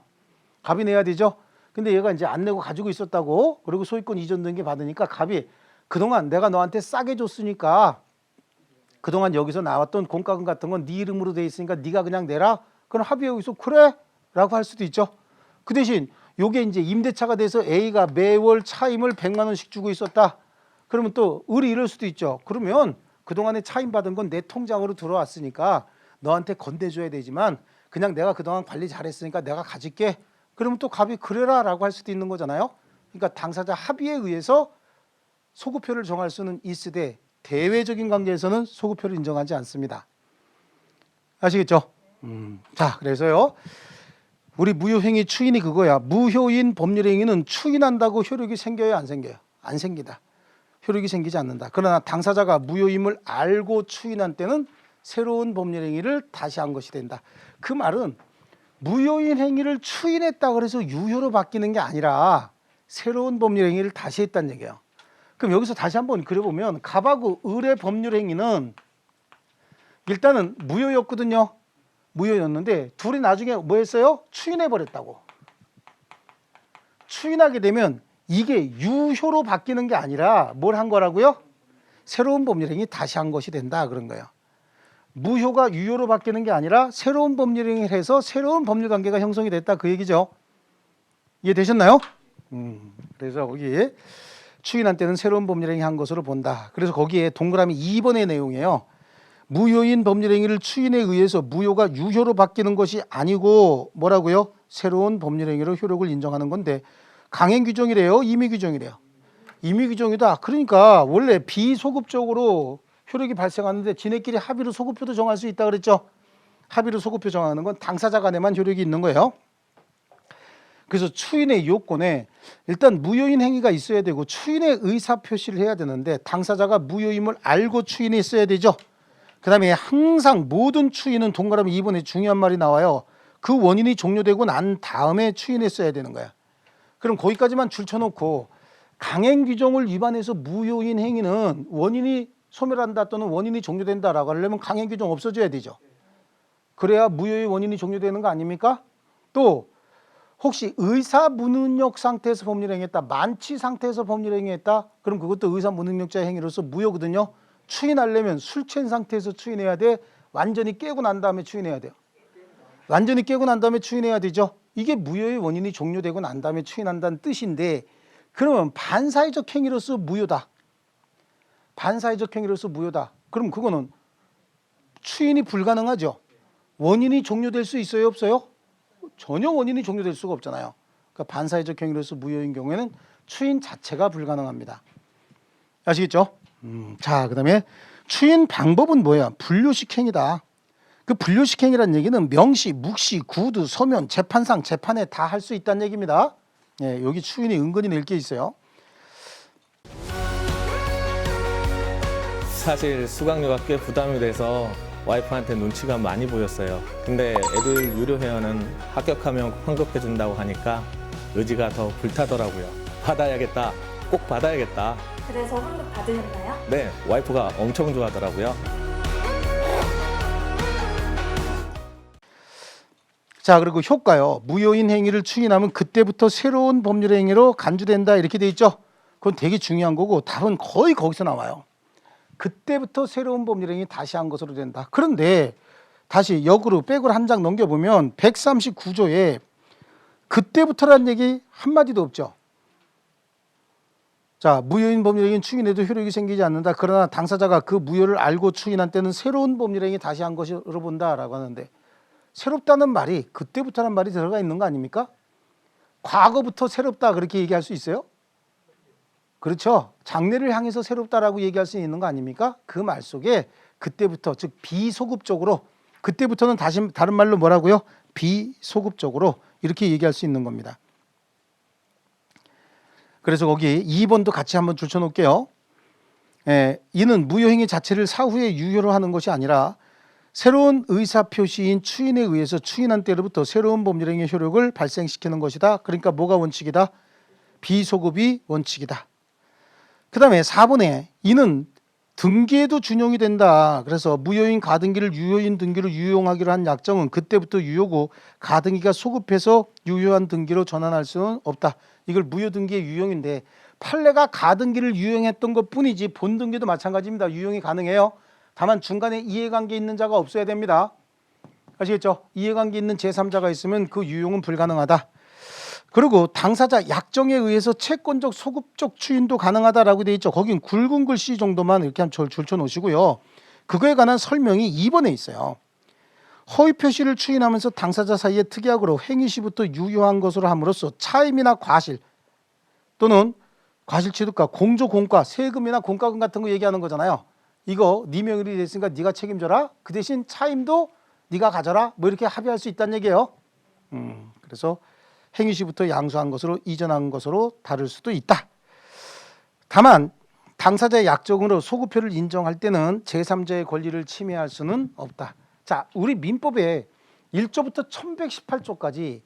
갑이 내야 되죠. 근데 얘가 이제 안 내고 가지고 있었다고 그리고 소유권 이전 등기 받으니까 갑이 그동안 내가 너한테 싸게 줬으니까 그동안 여기서 나왔던 공과금 같은 건 네 이름으로 돼 있으니까 네가 그냥 내라. 그럼 합의에 여기서 그래? 라고 할 수도 있죠. 그 대신 요게 이제 임대차가 돼서 A가 매월 차임을 100만 원씩 주고 있었다. 그러면 또 을이 이럴 수도 있죠. 그러면 그동안에 차임 받은 건 내 통장으로 들어왔으니까 너한테 건네줘야 되지만 그냥 내가 그동안 관리 잘했으니까 내가 가질게. 그러면 또 갑이 그래라 라고 할 수도 있는 거잖아요. 그러니까 당사자 합의에 의해서 소급표를 정할 수는 있으되 대외적인 관계에서는 소급표를 인정하지 않습니다. 아시겠죠? 자, 그래서요. 우리 무효행위 추인이 그거야. 무효인 법률행위는 추인한다고 효력이 생겨요? 안 생겨요? 안 생기다. 효력이 생기지 않는다. 그러나 당사자가 무효임을 알고 추인한 때는 새로운 법률행위를 다시 한 것이 된다. 그 말은 무효인 행위를 추인했다 그래서 유효로 바뀌는 게 아니라 새로운 법률행위를 다시 했다는 얘기예요. 그럼 여기서 다시 한번 그려보면 갑하고 을의 법률행위는 일단은 무효였거든요. 무효였는데 둘이 나중에 뭐 했어요? 추인해버렸다고. 추인하게 되면 이게 유효로 바뀌는 게 아니라 뭘 한 거라고요? 새로운 법률행위 다시 한 것이 된다 그런 거예요. 무효가 유효로 바뀌는 게 아니라 새로운 법률행위를 해서 새로운 법률관계가 형성이 됐다 그 얘기죠. 이해되셨나요? 그래서 거기 추인한 때는 새로운 법률행위 한 것으로 본다. 그래서 거기에 동그라미 2번의 내용이에요. 무효인 법률행위를 추인에 의해서 무효가 유효로 바뀌는 것이 아니고 뭐라고요? 새로운 법률행위로 효력을 인정하는 건데 강행규정이래요? 임의규정이래요? 임의규정이다. 그러니까 원래 비소급적으로 효력이 발생하는데 지네끼리 합의로 소급표도 정할 수 있다 그랬죠? 합의로 소급표 정하는 건 당사자 간에만 효력이 있는 거예요. 그래서 추인의 요건에 일단 무효인 행위가 있어야 되고 추인의 의사 표시를 해야 되는데 당사자가 무효임을 알고 추인했어야 되죠. 그 다음에 항상 모든 추인은 동그라미 2번에 중요한 말이 나와요. 그 원인이 종료되고 난 다음에 추인했어야 되는 거야. 그럼 거기까지만 줄쳐놓고 강행 규정을 위반해서 무효인 행위는 원인이 소멸한다 또는 원인이 종료된다라고 하려면 강행 규정 없어져야 되죠. 그래야 무효의 원인이 종료되는 거 아닙니까? 또 혹시 의사 무능력 상태에서 법률 행위했다, 만취 상태에서 법률 행위했다, 그럼 그것도 의사 무능력자의 행위로서 무효거든요. 추인하려면 술 취한 상태에서 추인해야 돼? 완전히 깨고 난 다음에 추인해야 돼요? 완전히 깨고 난 다음에 추인해야 되죠. 이게 무효의 원인이 종료되고 난 다음에 추인한다는 뜻인데 그러면 반사회적 행위로서 무효다. 반사회적 행위로서 무효다. 그럼 그거는 추인이 불가능하죠. 원인이 종료될 수 있어요? 없어요? 전혀 원인이 종료될 수가 없잖아요. 그러니까 반사회적 행위로서 무효인 경우에는 추인 자체가 불가능합니다. 아시겠죠? 자, 그 다음에 추인 방법은 뭐야? 분류식 행위다. 그 분류식 행위란 얘기는 명시, 묵시, 구두, 서면, 재판상, 재판에 다 할 수 있다는 얘기입니다. 예, 여기 추인이 은근히 낼 게 있어요. 사실 수강료가 꽤 부담이 돼서 와이프한테 눈치가 많이 보였어요. 근데 애들 유료 회원은 합격하면 환급해준다고 하니까 의지가 더 불타더라고요. 받아야겠다. 꼭 받아야겠다. 그래서 환급 받으셨나요? 네, 와이프가 엄청 좋아하더라고요. 자, 그리고 효과요. 무효인 행위를 추인하면 그때부터 새로운 법률 행위로 간주된다 이렇게 돼 있죠. 그건 되게 중요한 거고 답은 거의 거기서 나와요. 그때부터 새로운 법률 행위 다시 한 것으로 된다. 그런데 다시 역으로 백으로 한 장 넘겨보면 139조에 그때부터라는 얘기 한마디도 없죠. 자, 무효인 법률행위는 추인해도 효력이 생기지 않는다. 그러나 당사자가 그 무효를 알고 추인한 때는 새로운 법률행위 다시 한 것으로 본다라고 하는데 새롭다는 말이 그때부터라는 말이 들어가 있는 거 아닙니까? 과거부터 새롭다 그렇게 얘기할 수 있어요? 그렇죠. 장래를 향해서 새롭다라고 얘기할 수 있는 거 아닙니까? 그 말 속에 그때부터 즉 비소급적으로 그때부터는 다시 다른 말로 뭐라고요? 비소급적으로 이렇게 얘기할 수 있는 겁니다. 그래서 거기 2번도 같이 한번 줄쳐 놓을게요. 이는 무효행위 자체를 사후에 유효로 하는 것이 아니라 새로운 의사표시인 추인에 의해서 추인한 때로부터 새로운 법률행위의 효력을 발생시키는 것이다. 그러니까 뭐가 원칙이다? 비소급이 원칙이다. 그 다음에 4번에 이는 등기에도 준용이 된다. 그래서 무효인 가등기를 유효인 등기로 유용하기로 한 약정은 그때부터 유효고 가등기가 소급해서 유효한 등기로 전환할 수는 없다. 이걸 무효등기의 유용인데 판례가 가등기를 유용했던 것뿐이지 본등기도 마찬가지입니다. 유용이 가능해요. 다만 중간에 이해관계 있는 자가 없어야 됩니다. 아시겠죠? 이해관계 있는 제3자가 있으면 그 유용은 불가능하다. 그리고 당사자 약정에 의해서 채권적 소급적 추인도 가능하다라고 되어 있죠. 거긴 굵은 글씨 정도만 이렇게 한번 줄쳐 놓으시고요. 그거에 관한 설명이 2번에 있어요. 허위 표시를 추인하면서 당사자 사이에 특약으로 행위 시부터 유효한 것으로 함으로써 차임이나 과실 또는 과실취득과 공조 공과 세금이나 공과금 같은 거 얘기하는 거잖아요. 이거 네 명의로 됐으니까 네가 책임져라. 그 대신 차임도 네가 가져라. 뭐 이렇게 합의할 수 있다는 얘기예요. 그래서 행위 시부터 양수한 것으로 이전한 것으로 다를 수도 있다. 다만 당사자의 약정으로 소급표를 인정할 때는 제3자의 권리를 침해할 수는 없다. 자, 우리 민법에 1조부터 1118조까지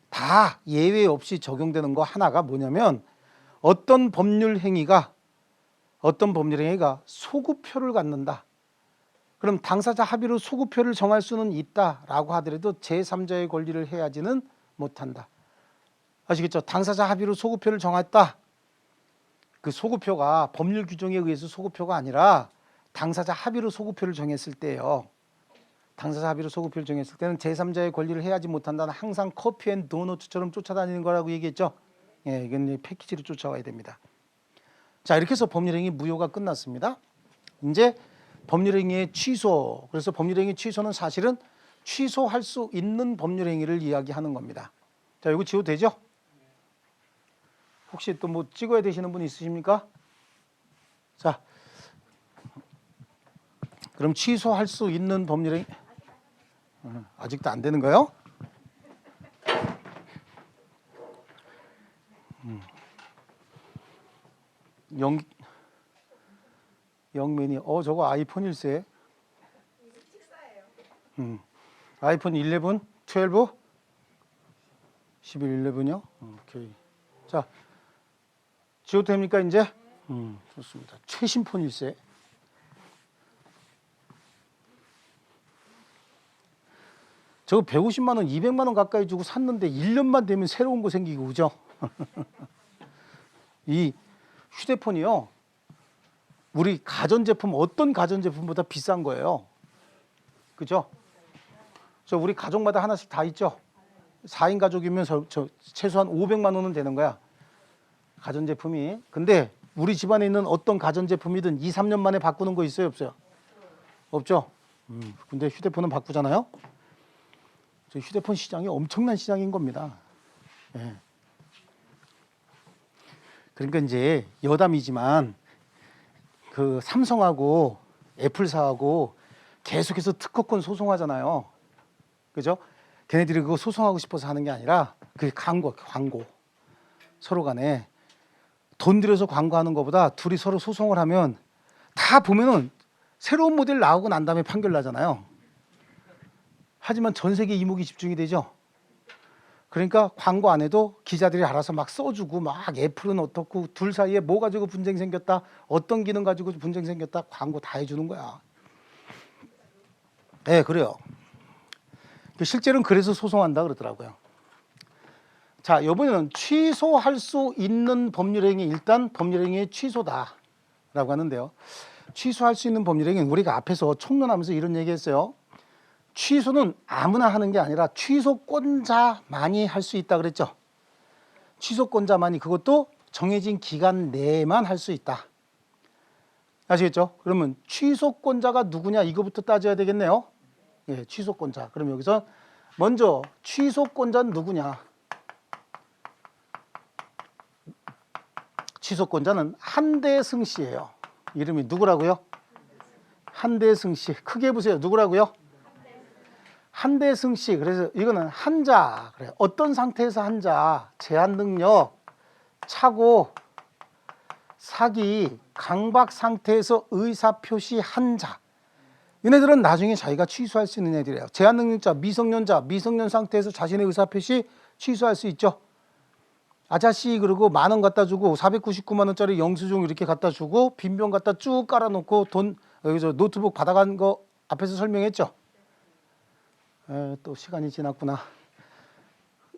다 예외 없이 적용되는 거 하나가 뭐냐면 어떤 법률 행위가 소급표를 갖는다. 그럼 당사자 합의로 소급표를 정할 수는 있다라고 하더라도 제3자의 권리를 해야지는 못한다. 아시겠죠? 당사자 합의로 소급표를 정했다. 그 소급표가 법률 규정에 의해서 소급표가 아니라 당사자 합의로 소급표를 정했을 때예요. 당사자 합의로 소급표를 정했을 때는 제3자의 권리를 해야지 못한다는 항상 커피 앤 도너츠처럼 쫓아다니는 거라고 얘기했죠. 예, 이건 패키지로 쫓아와야 됩니다. 자, 이렇게 해서 법률행위 무효가 끝났습니다. 이제 법률행위의 취소. 그래서 법률행위 취소는 사실은 취소할 수 있는 법률행위를 이야기하는 겁니다. 자, 이거 지워도 되죠? 혹시 또 뭐 찍어야 되시는 분 있으십니까? 자, 그럼 취소할 수 있는 법률행위 아직도 안 되는 거예요? 영민이 저거 아이폰일세. 아이폰 11, 12, 11, 11이요? 오케이. 자, 지워도 됩니까 이제? 좋습니다. 최신 폰일세. 저거 150만 원, 200만 원 가까이 주고 샀는데 1년만 되면 새로운 거 생기고 그죠? 이 휴대폰이요. 우리 가전제품 어떤 가전제품보다 비싼 거예요. 그죠? 저 우리 가족마다 하나씩 다 있죠. 4인 가족이면 저 최소한 500만 원은 되는 거야. 가전제품이. 근데 우리 집안에 있는 어떤 가전제품이든 2, 3년 만에 바꾸는 거 있어요, 없어요? 없죠? 근데 휴대폰은 바꾸잖아요. 저 휴대폰 시장이 엄청난 시장인 겁니다. 예. 그러니까 이제 여담이지만 그 삼성하고 애플사하고 계속해서 특허권 소송하잖아요. 그죠? 걔네들이 그거 소송하고 싶어서 하는 게 아니라 그게 광고. 서로 간에 돈 들여서 광고하는 것보다 둘이 서로 소송을 하면 다 보면은 새로운 모델 나오고 난 다음에 판결 나잖아요. 하지만 전 세계 이목이 집중이 되죠. 그러니까 광고 안 해도 기자들이 알아서 막 써주고 막 애플은 어떻고 둘 사이에 뭐 가지고 분쟁 생겼다, 어떤 기능 가지고 분쟁 생겼다, 광고 다 해주는 거야. 네, 그래요. 실제로는 그래서 소송한다 그러더라고요. 자, 이번에는 취소할 수 있는 법률행위, 일단 법률행위의 취소다라고 하는데요. 취소할 수 있는 법률행위는 우리가 앞에서 총론하면서 이런 얘기했어요. 취소는 아무나 하는 게 아니라 취소권자만이 할 수 있다 그랬죠. 취소권자만이, 그것도 정해진 기간 내에만 할 수 있다. 아시겠죠? 그러면 취소권자가 누구냐 이거부터 따져야 되겠네요. 예, 취소권자. 그럼 여기서 먼저 취소권자는 누구냐? 취소권자는 한대승 씨예요. 이름이 누구라고요? 한대승 씨. 크게 해보세요. 누구라고요? 한대승 씨. 그래서 이거는 한자. 그래. 어떤 상태에서 한자? 제한 능력, 차고, 사기, 강박 상태에서 의사 표시한 자. 얘네들은 나중에 자기가 취소할 수 있는 애들이에요. 제한능력자, 미성년자, 미성년 상태에서 자신의 의사 표시 취소할 수 있죠. 아저씨 그리고 10,000원 갖다 주고 499만 원짜리 영수증 이렇게 갖다 주고 빈병 갖다 쭉 깔아놓고 돈 여기서 노트북 받아간 거 앞에서 설명했죠. 또 시간이 지났구나.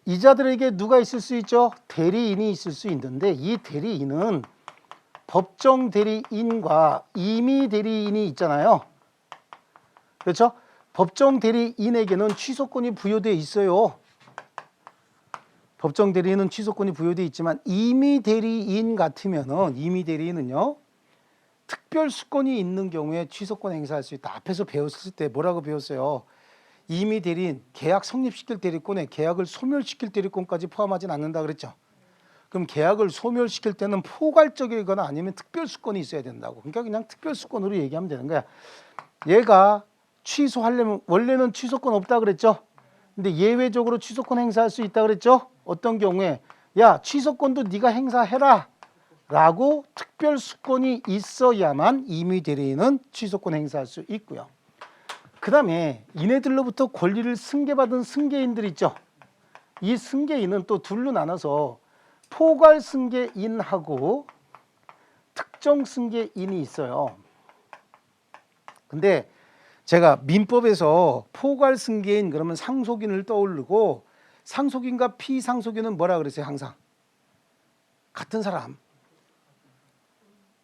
이자들에게 누가 있을 수 있죠? 대리인이 있을 수 있는데 이 대리인은 법정 대리인과 임의 대리인이 있잖아요. 그렇죠? 법정 대리인에게는 취소권이 부여되어 있어요. 법정 대리인은 취소권이 부여되어 있지만 임의 대리인 같으면은 임의 대리인은요. 특별 수권이 있는 경우에 취소권 행사할 수 있다. 앞에서 배웠을 때 뭐라고 배웠어요? 임의 대리인, 계약 성립시킬 대리권에 계약을 소멸시킬 대리권까지 포함하진 않는다 그랬죠. 그럼 계약을 소멸시킬 때는 포괄적이거나 아니면 특별 수권이 있어야 된다고. 그러니까 그냥 특별 수권으로 얘기하면 되는 거야. 얘가 취소하려면 원래는 취소권 없다 그랬죠. 근데 예외적으로 취소권 행사할 수 있다 그랬죠. 어떤 경우에 야 취소권도 네가 행사해라 라고 특별 수권이 있어야만 임의 대리인은 취소권 행사할 수 있고요. 그 다음에 이네들로부터 권리를 승계받은 승계인들 있죠. 이 승계인은 또 둘로 나눠서 포괄 승계인하고 특정 승계인이 있어요. 근데 제가 민법에서 포괄 승계인 그러면 상속인을 떠오르고 상속인과 피상속인은 뭐라 그랬어요? 항상 같은 사람.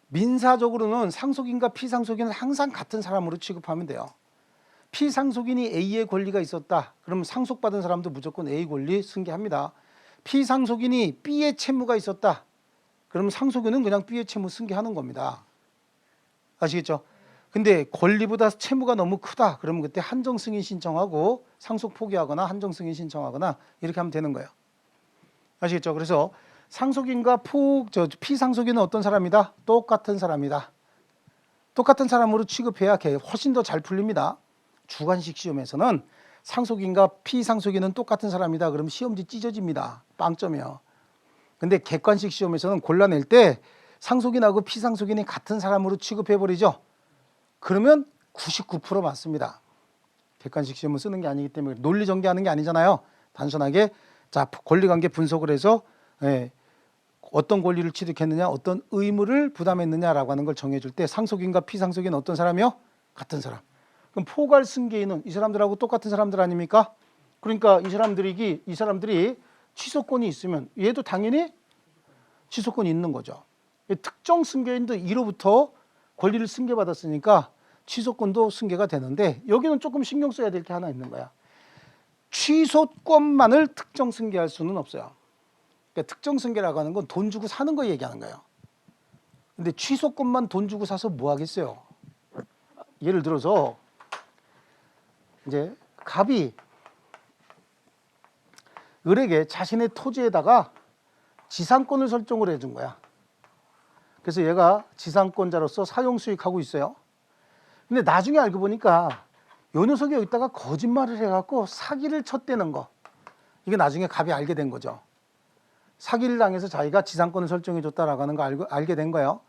민사적으로는 상속인과 피상속인은 항상 같은 사람으로 취급하면 돼요. 피상속인이 A의 권리가 있었다. 그러면 상속받은 사람도 무조건 A 권리 승계합니다. 피상속인이 B의 채무가 있었다. 그러면 상속인은 그냥 B의 채무 승계하는 겁니다. 아시겠죠? 근데 권리보다 채무가 너무 크다. 그러면 그때 한정승인 신청하고 상속 포기하거나 한정승인 신청하거나 이렇게 하면 되는 거예요. 아시겠죠? 그래서 상속인과 피상속인은 어떤 사람이다? 똑같은 사람이다. 똑같은 사람으로 취급해야 훨씬 더 잘 풀립니다. 주관식 시험에서는 상속인과 피상속인은 똑같은 사람이다. 그러면 시험지 찢어집니다. 빵점이요. 근데 객관식 시험에서는 골라낼 때 상속인하고 피상속인이 같은 사람으로 취급해버리죠. 그러면 99% 맞습니다. 객관식 시험을 쓰는 게 아니기 때문에 논리 전개하는 게 아니잖아요. 단순하게 자 권리관계 분석을 해서 어떤 권리를 취득했느냐 어떤 의무를 부담했느냐라고 하는 걸 정해줄 때 상속인과 피상속인은 어떤 사람이요? 같은 사람. 그럼 포괄 승계인은 이 사람들하고 똑같은 사람들 아닙니까? 그러니까 이 사람들이 취소권이 있으면 얘도 당연히 취소권이 있는 거죠. 특정 승계인도 이로부터 권리를 승계받았으니까 취소권도 승계가 되는데 여기는 조금 신경 써야 될 게 하나 있는 거야. 취소권만을 특정 승계할 수는 없어요. 그러니까 특정 승계라고 하는 건 돈 주고 사는 거 얘기하는 거예요. 근데 취소권만 돈 주고 사서 뭐 하겠어요? 예를 들어서 이제 갑이 을에게 자신의 토지에다가 지상권을 설정을 해준 거야. 그래서 얘가 지상권자로서 사용수익하고 있어요. 근데 나중에 알고 보니까 요 녀석이 여기다가 거짓말을 해갖고 사기를 쳤다는 거. 이게 나중에 갑이 알게 된 거죠. 사기를 당해서 자기가 지상권을 설정해줬다라고 하는 거 알게 된 거예요.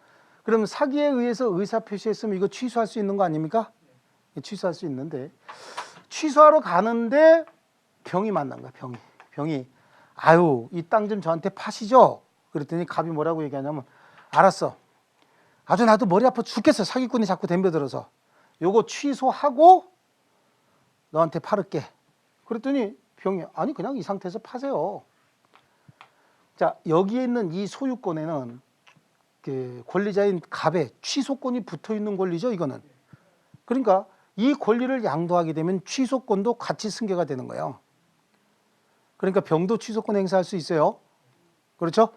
그럼 사기에 의해서 의사표시했으면 이거 취소할 수 있는 거 아닙니까? 취소할 수 있는데 취소하러 가는데 병이 만난 거야. 병이 아유 이 땅 좀 저한테 파시죠. 그랬더니 갑이 뭐라고 얘기하냐면 알았어. 아주 나도 머리 아파 죽겠어. 사기꾼이 자꾸 덤벼들어서 요거 취소하고 너한테 팔을게. 그랬더니 병이 아니 그냥 이 상태에서 파세요. 자 여기에 있는 이 소유권에는 그 권리자인 갑의 취소권이 붙어있는 권리죠. 이거는. 그러니까 이 권리를 양도하게 되면 취소권도 같이 승계가 되는 거예요. 그러니까 병도 취소권 행사할 수 있어요. 그렇죠?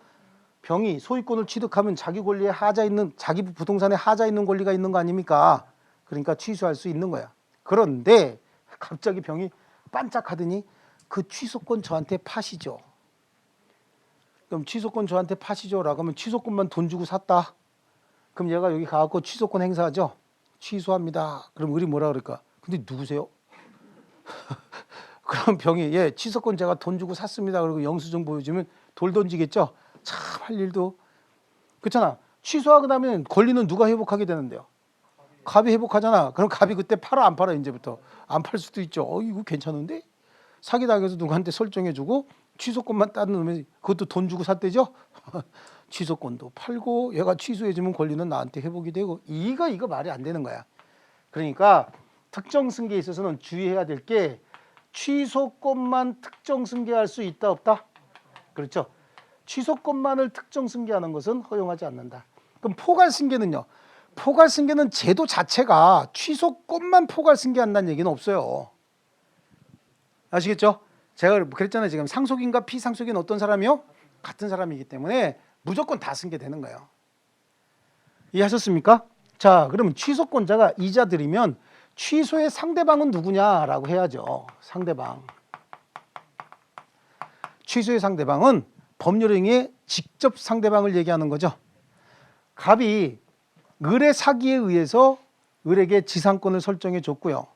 병이 소유권을 취득하면 자기 권리에 하자 있는 자기 부동산에 하자 있는 권리가 있는 거 아닙니까? 그러니까 취소할 수 있는 거야. 그런데 갑자기 병이 반짝하더니 그 취소권 저한테 파시죠. 그럼 취소권 저한테 파시죠라고 하면 취소권만 돈 주고 샀다. 그럼 얘가 여기 가갖고 취소권 행사하죠. 취소합니다. 그럼 을이 뭐라 그럴까? 근데 누구세요? 그럼 병이 예 취소권 제가 돈 주고 샀습니다. 그리고 영수증 보여주면 돌 던지겠죠. 참 할 일도 그렇잖아. 취소하고 나면 권리는 누가 회복하게 되는데요? 갑이 회복하잖아. 그럼 갑이 그때 팔아 안 팔아? 이제부터 안 팔 수도 있죠. 이거 괜찮은데? 사기당해서 누구한테 설정해주고 취소권만 따놓으면 그것도 돈 주고 샀대죠. 취소권도 팔고 얘가 취소해주면 권리는 나한테 회복이 되고 이거 말이 안 되는 거야. 그러니까 특정 승계에 있어서는 주의해야 될 게 취소권만 특정 승계할 수 있다 없다? 그렇죠. 취소권만을 특정 승계하는 것은 허용하지 않는다. 그럼 포괄 승계는요? 포괄 승계는 제도 자체가 취소권만 포괄 승계한다는 얘기는 없어요. 아시겠죠? 제가 그랬잖아요. 지금 상속인과 피상속인 어떤 사람이요? 같은 사람이기 때문에 무조건 다 승계되는 거예요. 이해하셨습니까? 자, 그러면 취소권자가 이자들이면 취소의 상대방은 누구냐라고 해야죠. 상대방. 취소의 상대방은 법률행위의 직접 상대방을 얘기하는 거죠. 갑이 을의 사기에 의해서 을에게 지상권을 설정해 줬고요.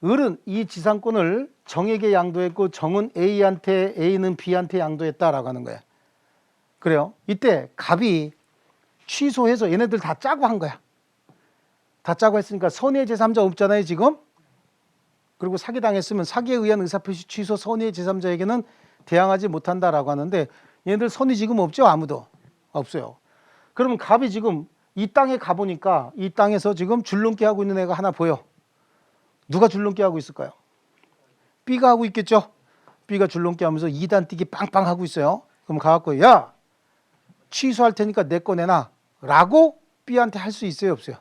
을은 이 지상권을 정에게 양도했고 정은 A한테, A는 B한테 양도했다라고 하는 거예요. 그래요. 이때 갑이 취소해서 얘네들 다 짜고 한 거야. 다 짜고 했으니까 선의의 제3자 없잖아요 지금. 그리고 사기당했으면 사기에 의한 의사표시 취소 선의의 제3자에게는 대항하지 못한다라고 하는데 얘네들 선의 지금 없죠? 아무도 없어요. 그러면 갑이 지금 이 땅에 가보니까 이 땅에서 지금 줄넘기 하고 있는 애가 하나 보여. 누가 줄넘기 하고 있을까요? B가 하고 있겠죠? B가 줄넘기 하면서 2단 뛰기 빵빵 하고 있어요. 그럼 가갖고 야 취소할 테니까 내 거 내놔 라고 B한테 할 수 있어요 없어요?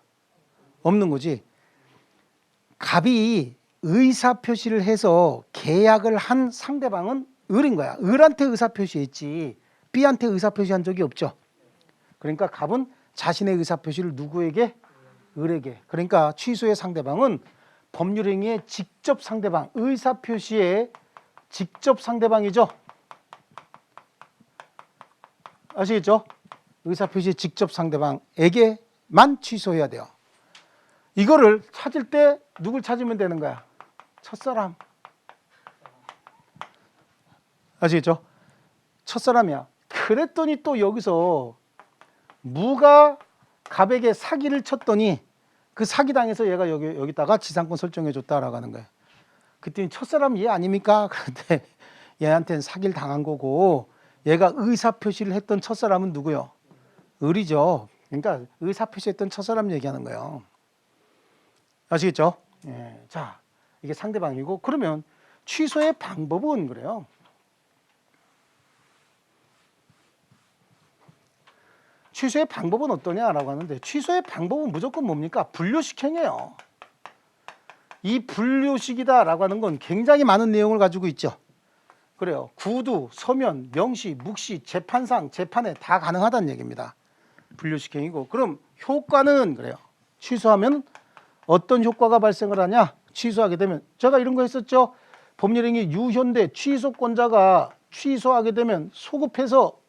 없는 거지. 갑이 의사표시를 해서 계약을 한 상대방은 을인 거야. 을한테 의사표시했지 B한테 의사표시한 적이 없죠. 그러니까 갑은 자신의 의사표시를 누구에게? 을에게. 그러니까 취소의 상대방은 법률행위의 직접 상대방, 의사표시의 직접 상대방이죠. 아시겠죠? 의사표시의 직접 상대방에게만 취소해야 돼요. 이거를 찾을 때 누굴 찾으면 되는 거야? 첫사람. 아시겠죠? 첫사람이야. 그랬더니 또 여기서 무가 갑에게 사기를 쳤더니 그 사기당해서 얘가 여기다가 지상권 설정해 줬다라고 하는 거예요. 그랬더니 첫사람 얘 아닙니까? 그런데 얘한테는 사기를 당한 거고 얘가 의사표시를 했던 첫사람은 누구요? 을이죠. 그러니까 의사표시했던 첫사람 얘기하는 거예요. 아시겠죠? 예. 자, 이게 상대방이고 그러면 취소의 방법은 그래요. 취소의 방법은 어떠냐라고 하는데 취소의 방법은 무조건 뭡니까? 분류식행이에요. 이 분류식이다라고 하는 건 굉장히 많은 내용을 가지고 있죠. 그래요. 구두, 서면, 명시, 묵시, 재판상, 재판에 다 가능하다는 얘기입니다. 분류식행이고 그럼 효과는 그래요. 취소하면 어떤 효과가 발생을 하냐? 취소하게 되면 제가 이런 거 했었죠. 법률행위 유효인데 취소권자가 취소하게 되면 소급해서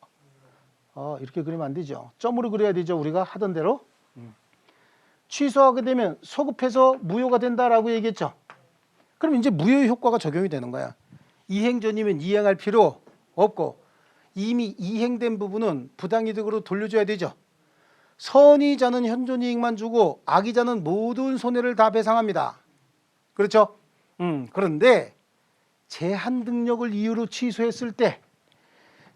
이렇게 그리면 안 되죠. 점으로 그려야 되죠. 우리가 하던 대로. 취소하게 되면 소급해서 무효가 된다라고 얘기했죠. 그럼 이제 무효의 효과가 적용이 되는 거야. 이행 전이면 이행할 필요 없고 이미 이행된 부분은 부당이득으로 돌려줘야 되죠. 선의자는 현존이익만 주고 악의자는 모든 손해를 다 배상합니다. 그렇죠? 그런데 제한 능력을 이유로 취소했을 때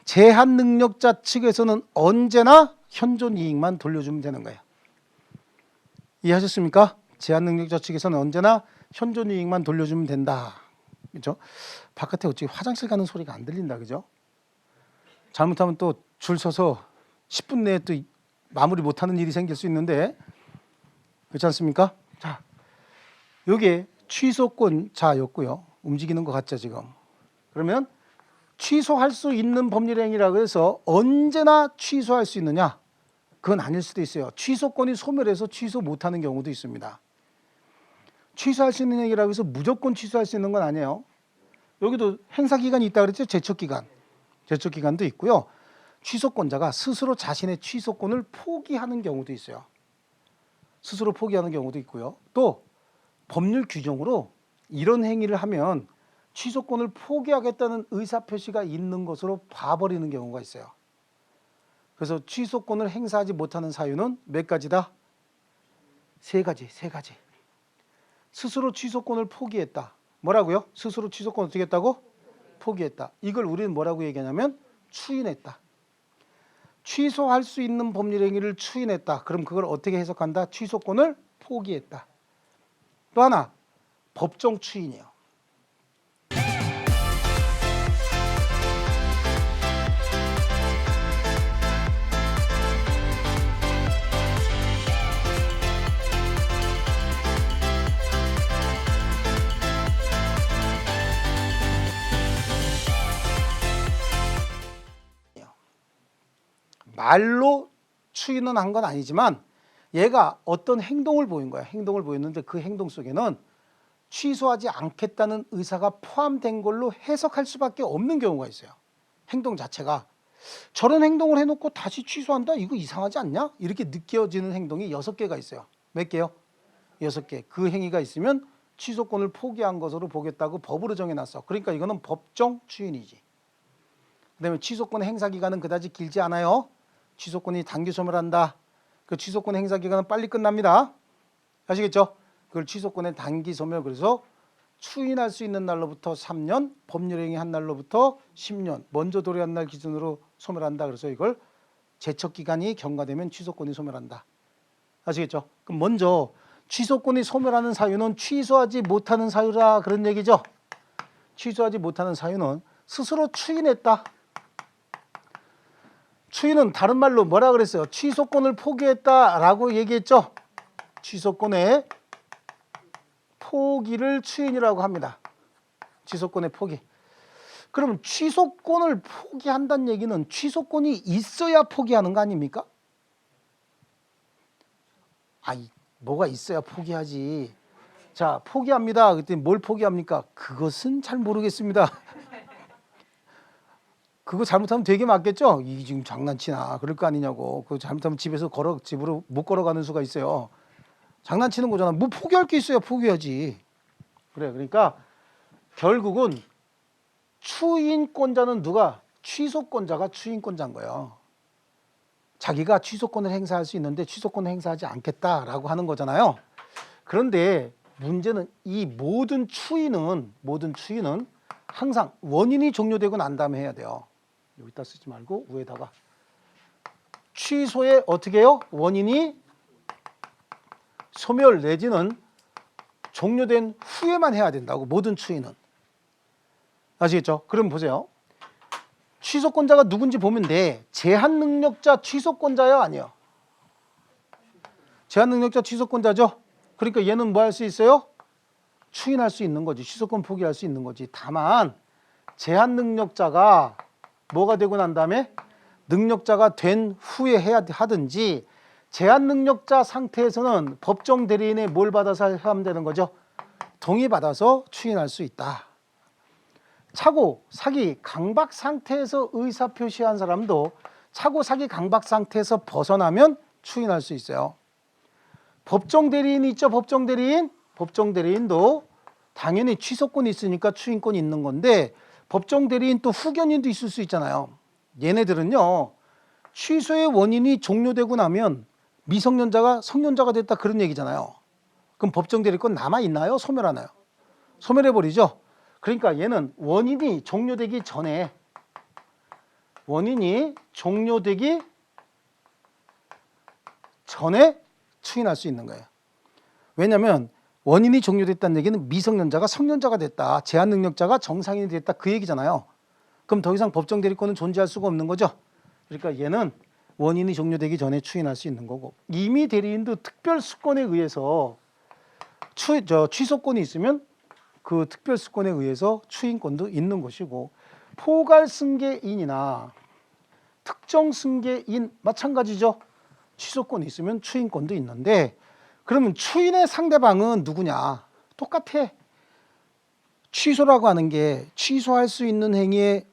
제한 능력자 측에서는 언제나 현존 이익만 돌려주면 되는 거예요. 이해하셨습니까? 제한 능력자 측에서는 언제나 현존 이익만 돌려주면 된다. 그렇죠? 바깥에 어찌 화장실 가는 소리가 안 들린다. 그죠? 잘못하면 또 줄 서서 10분 내에 또 마무리 못하는 일이 생길 수 있는데 그렇지 않습니까? 자, 이게 취소권자였고요. 움직이는 것 같죠 지금. 그러면 취소할 수 있는 법률행위라고 해서 언제나 취소할 수 있느냐? 그건 아닐 수도 있어요. 취소권이 소멸해서 취소 못하는 경우도 있습니다. 취소할 수 있는 행위라고 해서 무조건 취소할 수 있는 건 아니에요. 여기도 행사기간이 있다 그랬죠? 제척기간. 제척기간도 있고요. 취소권자가 스스로 자신의 취소권을 포기하는 경우도 있어요. 스스로 포기하는 경우도 있고요. 또 법률 규정으로 이런 행위를 하면 취소권을 포기하겠다는 의사표시가 있는 것으로 봐버리는 경우가 있어요. 그래서 취소권을 행사하지 못하는 사유는 몇 가지다? 세 가지. 스스로 취소권을 포기했다. 뭐라고요? 스스로 취소권을 어떻게 했다고? 포기했다. 이걸 우리는 뭐라고 얘기하냐면 추인했다. 취소할 수 있는 법률 행위를 추인했다. 그럼 그걸 어떻게 해석한다? 취소권을 포기했다. 또 하나, 법정 추인이에요. 말로 추인은 한 건 아니지만 얘가 어떤 행동을 보인 거야. 행동을 보였는데 그 행동 속에는 취소하지 않겠다는 의사가 포함된 걸로 해석할 수밖에 없는 경우가 있어요. 행동 자체가. 저런 행동을 해놓고 다시 취소한다? 이거 이상하지 않냐? 이렇게 느껴지는 행동이 6개가 있어요. 몇 개요? 6개. 그 행위가 있으면 취소권을 포기한 것으로 보겠다고 법으로 정해놨어. 그러니까 이거는 법정 추인이지. 그다음에 취소권의 행사 기간은 그다지 길지 않아요. 취소권이 단기 소멸한다. 그 취소권 행사 기간은 빨리 끝납니다. 아시겠죠? 그걸 취소권의 단기 소멸, 그래서 추인할 수 있는 날로부터 3년, 법률행위 한 날로부터 10년, 먼저 도래한 날 기준으로 소멸한다. 그래서 이걸 제척 기간이 경과되면 취소권이 소멸한다. 아시겠죠? 그럼 먼저 취소권이 소멸하는 사유는 취소하지 못하는 사유라 그런 얘기죠. 취소하지 못하는 사유는 스스로 추인했다. 추인은 다른 말로 뭐라 그랬어요? 취소권을 포기했다라고 얘기했죠. 취소권의 포기를 추인이라고 합니다. 취소권의 포기. 그럼 취소권을 포기한다는 얘기는 취소권이 있어야 포기하는 거 아닙니까? 아니, 뭐가 있어야 포기하지. 자, 포기합니다. 그때 뭘 포기합니까? 그것은 잘 모르겠습니다. 그거 잘못하면 되게 맞겠죠? 이 지금 장난치나 그럴 거 아니냐고. 그거 잘못하면 집에서 집으로 못 걸어가는 수가 있어요. 장난치는 거잖아. 뭐 포기할 게 있어야 포기하지. 그래, 그러니까 결국은 추인권자는 누가? 취소권자가 추인권자인 거예요. 자기가 취소권을 행사할 수 있는데 취소권을 행사하지 않겠다라고 하는 거잖아요. 그런데 문제는 이 모든 추인은 항상 원인이 종료되고 난 다음에 해야 돼요. 여기다 쓰지 말고 위에다가 취소에 어떻게 해요? 원인이 소멸 내지는 종료된 후에만 해야 된다고. 모든 추인은. 아시겠죠? 그럼 보세요. 취소권자가 누군지 보면 돼. 제한 능력자 취소권자야 아니요? 제한 능력자 취소권자죠. 그러니까 얘는 뭐 할 수 있어요? 추인할 수 있는 거지. 취소권 포기할 수 있는 거지. 다만 제한 능력자가 뭐가 되고 난 다음에 능력자가 된 후에 해야 하든지, 제한 능력자 상태에서는 법정 대리인의 뭘 받아서 하면 되는 거죠? 동의받아서 추인할 수 있다. 차고 사기 강박 상태에서 의사 표시한 사람도 차고 사기 강박 상태에서 벗어나면 추인할 수 있어요. 법정 대리인이 있죠. 법정 대리인. 법정 대리인도 당연히 취소권이 있으니까 추인권이 있는 건데, 법정 대리인 또 후견인도 있을 수 있잖아요. 얘네들은요, 취소의 원인이 종료되고 나면 미성년자가 성년자가 됐다 그런 얘기잖아요. 그럼 법정 대리권 남아있나요? 소멸하나요? 소멸해버리죠. 그러니까 얘는 원인이 종료되기 전에 추인할 수 있는 거예요. 왜냐하면 원인이 종료됐다는 얘기는 미성년자가 성년자가 됐다, 제한 능력자가 정상인이 됐다 그 얘기잖아요. 그럼 더 이상 법정 대리권은 존재할 수가 없는 거죠. 그러니까 얘는 원인이 종료되기 전에 추인할 수 있는 거고, 임의 대리인도 특별수권에 의해서 취소권이 있으면 그 특별수권에 의해서 추인권도 있는 것이고, 포괄승계인이나 특정승계인 마찬가지죠. 취소권이 있으면 추인권도 있는데, 그러면 추인의 상대방은 누구냐? 똑같아. 취소라고 하는 게 취소할 수 있는 행위에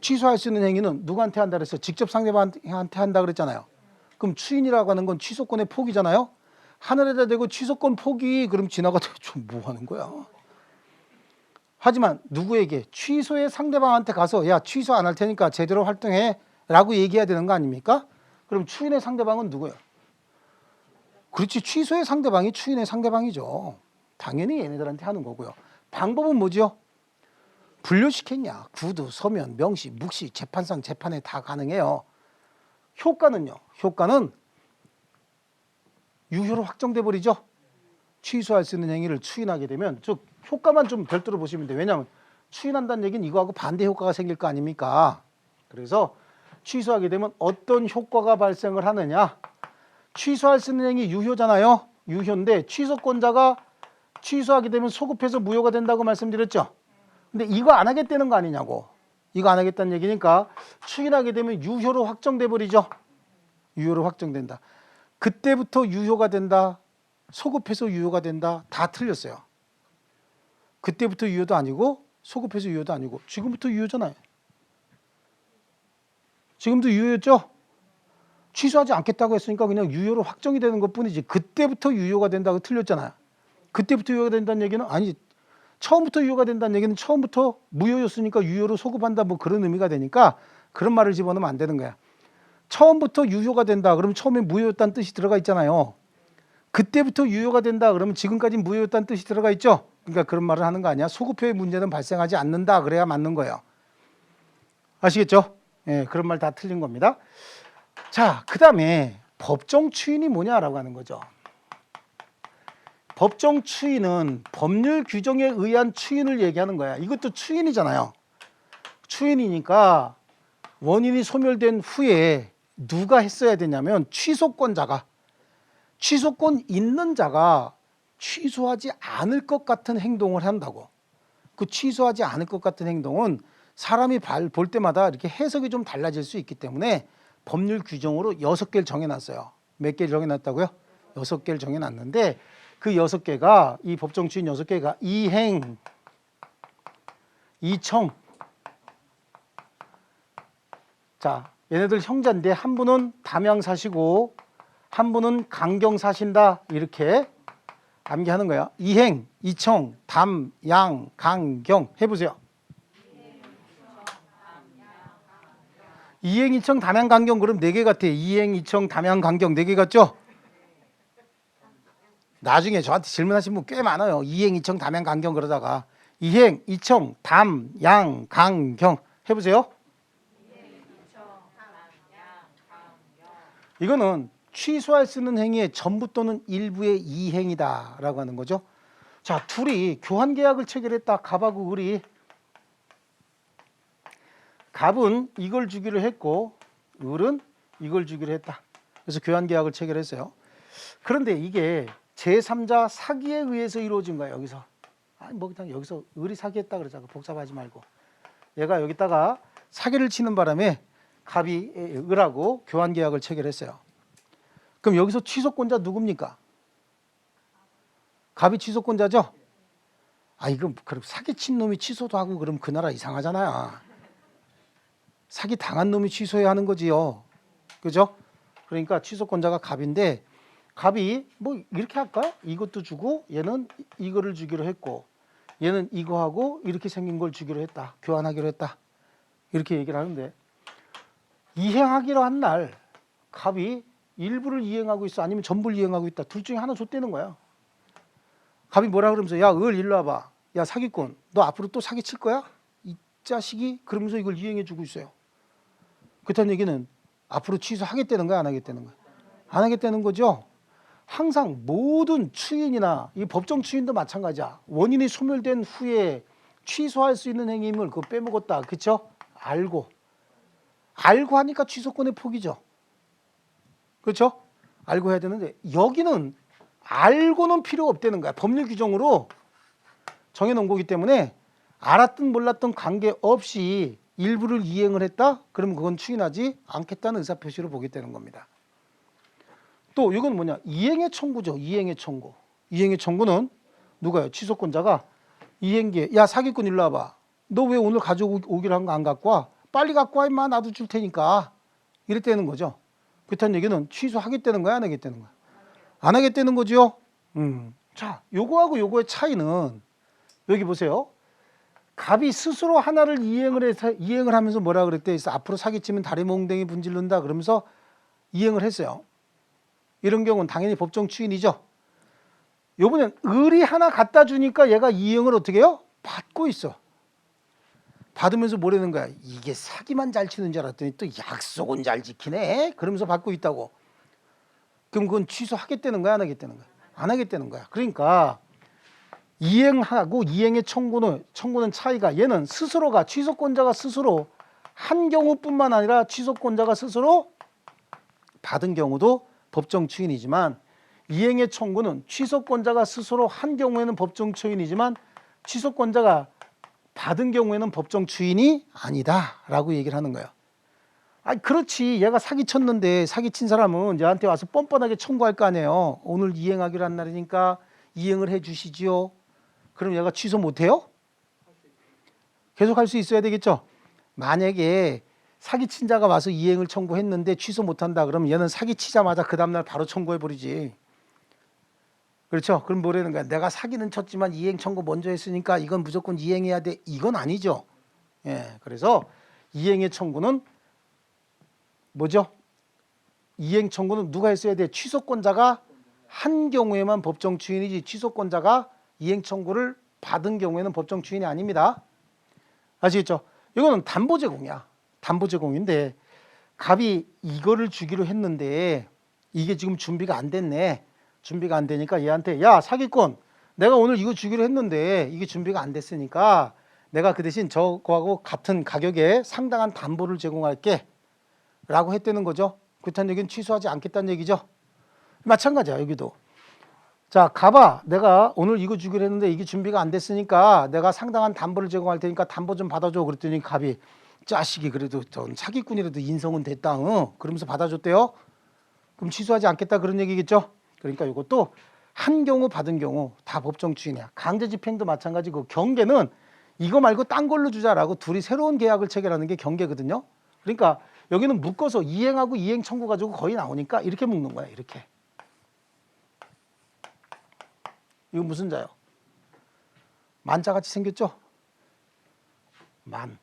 취소할 수 있는 행위는 누구한테 한다 그랬어요? 직접 상대방한테 한다 그랬잖아요. 그럼 추인이라고 하는 건 취소권의 포기잖아요. 하늘에다 대고 취소권 포기, 그럼 지나가다가 좀 뭐 하는 거야? 하지만 누구에게? 취소의 상대방한테 가서 야, 취소 안 할 테니까 제대로 활동해 라고 얘기해야 되는 거 아닙니까? 그럼 추인의 상대방은 누구예요? 그렇지, 취소의 상대방이 추인의 상대방이죠. 당연히 얘네들한테 하는 거고요. 방법은 뭐죠? 분류시켰냐, 구두, 서면, 명시, 묵시, 재판상, 재판에 다 가능해요. 효과는요? 효과는 유효로 확정돼 버리죠. 취소할 수 있는 행위를 추인하게 되면, 즉 효과만 좀 별도로 보시면 돼요. 왜냐하면 추인한다는 얘기는 이거하고 반대 효과가 생길 거 아닙니까? 그래서 취소하게 되면 어떤 효과가 발생을 하느냐? 취소할 수 있는 행위 유효잖아요. 유효인데 취소권자가 취소하게 되면 소급해서 무효가 된다고 말씀드렸죠. 근데 이거 안 하겠다는 거 아니냐고. 이거 안 하겠다는 얘기니까 추인하게 되면 유효로 확정돼 버리죠. 유효로 확정된다. 그때부터 유효가 된다. 소급해서 유효가 된다. 다 틀렸어요. 그때부터 유효도 아니고 소급해서 유효도 아니고 지금부터 유효잖아요. 지금도 유효였죠? 취소하지 않겠다고 했으니까 그냥 유효로 확정이 되는 것뿐이지 그때부터 유효가 된다고 틀렸잖아요. 그때부터 유효가 된다는 얘기는 아니 처음부터 유효가 된다는 얘기는 처음부터 무효였으니까 유효로 소급한다 뭐 그런 의미가 되니까 그런 말을 집어넣으면 안 되는 거야. 처음부터 유효가 된다 그러면 처음에 무효였다는 뜻이 들어가 있잖아요. 그때부터 유효가 된다 그러면 지금까지 무효였다는 뜻이 들어가 있죠. 그러니까 그런 말을 하는 거 아니야. 소급효의 문제는 발생하지 않는다 그래야 맞는 거예요. 아시겠죠? 예, 그런 말 다 틀린 겁니다. 자, 그 다음에 법정 추인이 뭐냐라고 하는 거죠. 법정 추인은 법률 규정에 의한 추인을 얘기하는 거야. 이것도 추인이잖아요. 추인이니까 원인이 소멸된 후에 누가 했어야 되냐면 취소권자가, 취소권 있는 자가 취소하지 않을 것 같은 행동을 한다고. 그 취소하지 않을 것 같은 행동은 사람이 볼 때마다 이렇게 해석이 좀 달라질 수 있기 때문에 법률 규정으로 6개를 정해놨어요. 몇 개를 정해놨다고요? 6개를 정해놨는데 그 6개가, 이 법정 추인 6개가 이행, 이청. 자, 얘네들 형제인데 한 분은 담양사시고 한 분은 강경사신다. 이렇게 암기하는 거야. 이행, 이청, 담, 양, 강, 경 해보세요. 이행, 이청, 담양, 강경 그럼 4개 같아. 이행, 이청, 담양, 강경 4개 같죠? 나중에 저한테 질문하신 분 꽤 많아요. 이행, 이청, 담양, 강경 그러다가 이행, 이청, 담, 양, 강, 경 해보세요. 이거는 취소할 수 있는 행위의 전부 또는 일부의 이행이다 라고 하는 거죠. 자, 둘이 교환계약을 체결했다. 갑하고 을이. 갑은 이걸 주기로 했고 을은 이걸 주기로 했다. 그래서 교환계약을 체결했어요. 그런데 이게 제3자 사기에 의해서 이루어진 거야. 여기서 아니 뭐 그냥 여기서 을이 사기했다 그러자고 복잡하지 말고 얘가 여기다가 사기를 치는 바람에 갑이 을하고 교환계약을 체결했어요. 그럼 여기서 취소권자 누굽니까? 갑이 취소권자죠? 아 이거 그럼 사기친 놈이 취소도 하고 그럼 그 나라 이상하잖아요. 사기 당한 놈이 취소해야 하는 거지요. 그죠? 그러니까 취소권자가 갑인데 갑이 뭐 이렇게 할까? 이것도 주고 얘는 이거를 주기로 했고 얘는 이거 하고 이렇게 생긴 걸 주기로 했다. 교환하기로 했다. 이렇게 얘기를 하는데 이행하기로 한 날 갑이 일부를 이행하고 있어 아니면 전부를 이행하고 있다. 둘 중에 하나 줬다는 거야. 갑이 뭐라 그러면서 야 을 일로 와봐. 야 사기꾼 너 앞으로 또 사기 칠 거야? 이 자식이 그러면서 이걸 이행해 주고 있어요. 그렇다는 얘기는 앞으로 취소하겠다는 거야 안 하겠다는 거야? 안 하겠다는 거죠. 항상 모든 추인이나 이 법정 추인도 마찬가지야. 원인이 소멸된 후에 취소할 수 있는 행위임을 그거 빼먹었다. 그렇죠? 알고 하니까 취소권의 포기죠. 그렇죠? 알고 해야 되는데 여기는 알고는 필요 없다는 거야. 법률 규정으로 정해놓은 거기 때문에 알았든 몰랐든 관계없이 일부를 이행을 했다? 그러면 그건 추인하지 않겠다는 의사표시로 보겠다는 겁니다. 또 이건 뭐냐? 이행의 청구죠. 이행의 청구. 이행의 청구는 누가요? 취소권자가 이행기에 야 사기꾼 일로 와봐. 너 왜 오늘 가져오기로 한 거 안 갖고 와? 빨리 갖고 와 임마 나도 줄 테니까. 이랬다는 거죠. 그렇다는 얘기는 취소하겠다는 거야 안 하겠다는 거야? 안 하겠다는 거죠. 자, 요거하고 요거의 차이는 여기 보세요. 갑이 스스로 하나를 이행을 하면서 뭐라 그랬대? 그래서 앞으로 사기치면 다리 몽댕이 분질른다 그러면서 이행을 했어요. 이런 경우는 당연히 법정 추인이죠. 요번엔 을이 하나 갖다 주니까 얘가 이행을 어떻게 해요? 받고 있어. 받으면서 뭐라는 거야? 이게 사기만 잘 치는 줄 알았더니 또 약속은 잘 지키네. 그러면서 받고 있다고. 그럼 그건 취소하겠다는 거야, 안 하겠다는 거야? 안 하겠다는 거야. 그러니까 이행하고 이행의 청구는 차이가, 얘는 스스로가, 취소권자가 스스로 한 경우뿐만 아니라 취소권자가 스스로 받은 경우도 법정 추인이지만, 이행의 청구는 취소권자가 스스로 한 경우에는 법정 추인이지만 취소권자가 받은 경우에는 법정 추인이 아니다라고 얘기를 하는 거예요. 아니 그렇지, 얘가 사기쳤는데 사기친 사람은 얘한테 와서 뻔뻔하게 청구할 거 아니에요. 오늘 이행하기로 한 날이니까 이행을 해 주시지요. 그럼 얘가 취소 못해요? 계속 할 수 있어야 되겠죠. 만약에 사기친 자가 와서 이행을 청구했는데 취소 못한다 그러면 얘는 사기치자마자 그 다음날 바로 청구해버리지. 그렇죠? 그럼 뭐라는 거야? 내가 사기는 쳤지만 이행 청구 먼저 했으니까 이건 무조건 이행해야 돼. 이건 아니죠. 예, 그래서 이행의 청구는 뭐죠? 이행 청구는 누가 했어야 돼? 취소권자가 한 경우에만 법정 추인이지, 취소권자가 이행 청구를 받은 경우에는 법정 추인이 아닙니다. 아시겠죠? 이거는 담보 제공이야. 담보 제공인데 갑이 이거를 주기로 했는데 이게 지금 준비가 안 됐네. 준비가 안 되니까 얘한테, 야 사기꾼, 내가 오늘 이거 주기로 했는데 이게 준비가 안 됐으니까 내가 그 대신 저거하고 같은 가격에 상당한 담보를 제공할게 라고 했다는 거죠. 그렇다는 얘기는 취소하지 않겠다는 얘기죠. 마찬가지야 여기도. 자, 갑아, 내가 오늘 이거 주기로 했는데 이게 준비가 안 됐으니까 내가 상당한 담보를 제공할 테니까 담보 좀 받아줘. 그랬더니 갑이, 자식이 그래도 전 사기꾼이라도 인성은 됐다, 그러면서 받아줬대요. 그럼 취소하지 않겠다 그런 얘기겠죠. 그러니까 이것도 한 경우 받은 경우 다 법정 추인이야. 강제 집행도 마찬가지고, 경계는 이거 말고 딴 걸로 주자라고 둘이 새로운 계약을 체결하는 게 경계거든요. 그러니까 여기는 묶어서 이행하고 이행 청구 가지고 거의 나오니까 이렇게 묶는 거야. 이렇게. 이거 무슨 자요? 만자같이 생겼죠? 만.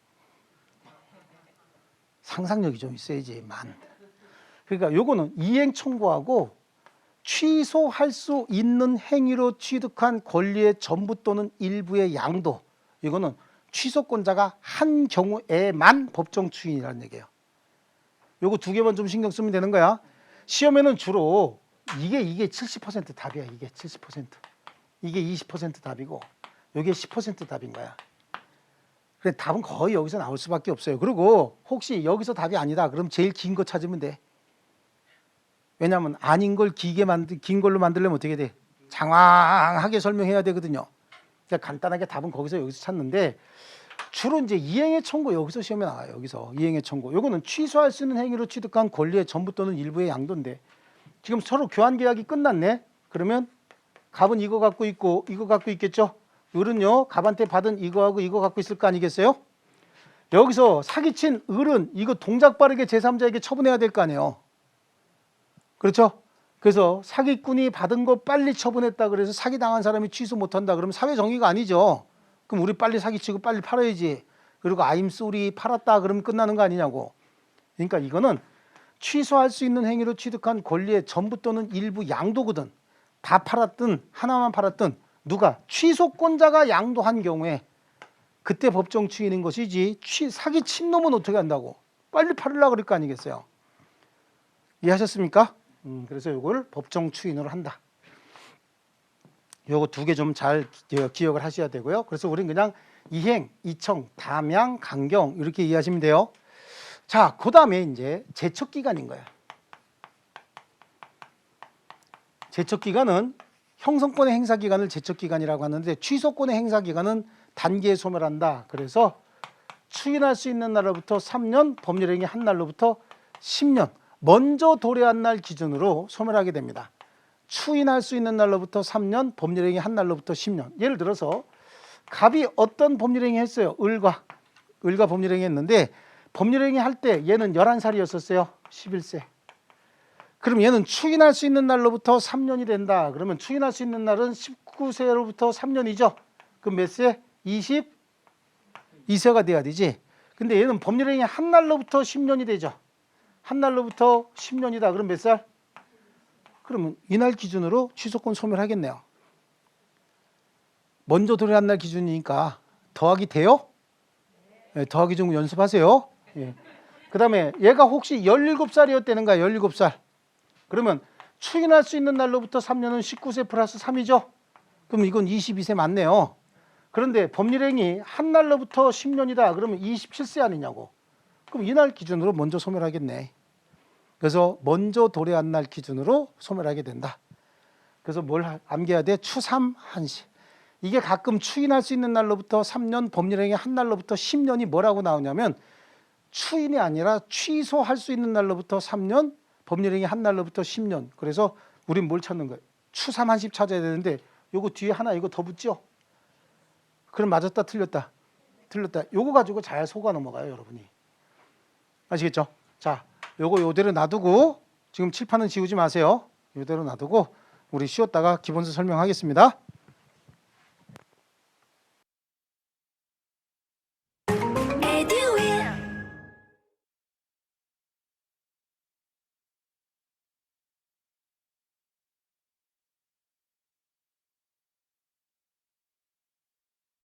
상상력이 좀 있어야지. 만. 그러니까 요거는 이행 청구하고 취소할 수 있는 행위로 취득한 권리의 전부 또는 일부의 양도, 이거는 취소권자가 한 경우에만 법정 추인이라는 얘기예요. 요거 두 개만 좀 신경 쓰면 되는 거야. 시험에는 주로 이게 70% 답이야. 이게 70%. 이게 20% 답이고 이게 10% 답인 거야. 그래, 답은 거의 여기서 나올 수밖에 없어요. 그리고 혹시 여기서 답이 아니다 그럼 제일 긴 거 찾으면 돼. 왜냐하면 아닌 걸 긴 걸로 만들려면 어떻게 돼? 장황하게 설명해야 되거든요. 그러니까 간단하게 답은 여기서 찾는데, 주로 이제 이행의 청구 여기서 시험에 나와요. 여기서 이행의 청구. 요거는 취소할 수 있는 행위로 취득한 권리의 전부 또는 일부의 양도인데, 지금 서로 교환 계약이 끝났네. 그러면 갑은 이거 갖고 있고 이거 갖고 있겠죠. 을은요 갑한테 받은 이거하고 이거 갖고 있을 거 아니겠어요? 여기서 사기친 을은 이거 동작 빠르게 제3자에게 처분해야 될 거 아니에요. 그렇죠? 그래서 사기꾼이 받은 거 빨리 처분했다 그래서 사기당한 사람이 취소 못한다 그러면 사회정의가 아니죠. 그럼 우리 빨리 사기치고 빨리 팔아야지. 그리고 I'm sorry 팔았다 그러면 끝나는 거 아니냐고. 그러니까 이거는 취소할 수 있는 행위로 취득한 권리의 전부 또는 일부 양도거든. 다 팔았든 하나만 팔았든 누가 취소권자가 양도한 경우에 그때 법정 추인인 것이지, 사기친 놈은 어떻게 한다고? 빨리 팔으려고 그럴 거 아니겠어요. 이해하셨습니까? 그래서 이걸 법정 추인으로 한다. 요거 두 개 좀 잘 기억을 하셔야 되고요. 그래서 우리는 그냥 이행, 이청, 담양, 강경 이렇게 이해하시면 돼요. 자, 그 다음에 이제 제척 기간인 거예요. 제척 기간은 형성권의 행사 기간을 제척 기간이라고 하는데, 취소권의 행사 기간은 단기에 소멸한다. 그래서 추인할 수 있는 날로부터 3년, 법률행위 한 날로부터 10년. 먼저 도래한 날 기준으로 소멸하게 됩니다. 추인할 수 있는 날로부터 3년, 법률행위 한 날로부터 10년. 예를 들어서 갑이 어떤 법률행위 했어요? 을과 법률행위 했는데, 법률행위 할 때 얘는 11살이었었어요. 11세. 그럼 얘는 추인할 수 있는 날로부터 3년이 된다. 그러면 추인할 수 있는 날은 19세로부터 3년이죠. 그럼 몇 세? 20, 이세가 돼야 되지. 근데 얘는 법률행위 한 날로부터 10년이 되죠. 한 날로부터 10년이다. 그럼 몇 살? 그러면 이날 기준으로 취소권 소멸하겠네요. 먼저 도래한 날 기준이니까 더하기 돼요? 네, 더하기 좀 연습하세요. 예. 그 다음에 얘가 혹시 17살이었다는가? 17살. 그러면 추인할 수 있는 날로부터 3년은 19세 플러스 3이죠. 그럼 이건 22세 맞네요. 그런데 법률행위 한 날로부터 10년이다. 그러면 27세 아니냐고. 그럼 이날 기준으로 먼저 소멸하겠네. 그래서 먼저 도래한 날 기준으로 소멸하게 된다. 그래서 뭘 암기해야 돼? 추삼 한시. 이게 가끔 추인할 수 있는 날로부터 3년, 법률행위 한 날로부터 10년이 뭐라고 나오냐면 추인이 아니라 취소할 수 있는 날로부터 3년, 법률행위 한 날로부터 10년. 그래서 우린 뭘 찾는 거예요? 추삼 한십 찾아야 되는데 요거 뒤에 하나 이거 더 붙죠? 그럼 맞았다 틀렸다? 틀렸다. 요거 가지고 잘 속아 넘어가요, 여러분이. 아시겠죠? 자, 요거 요대로 놔두고 지금 칠판은 지우지 마세요. 요대로 놔두고 우리 쉬었다가 기본서 설명하겠습니다.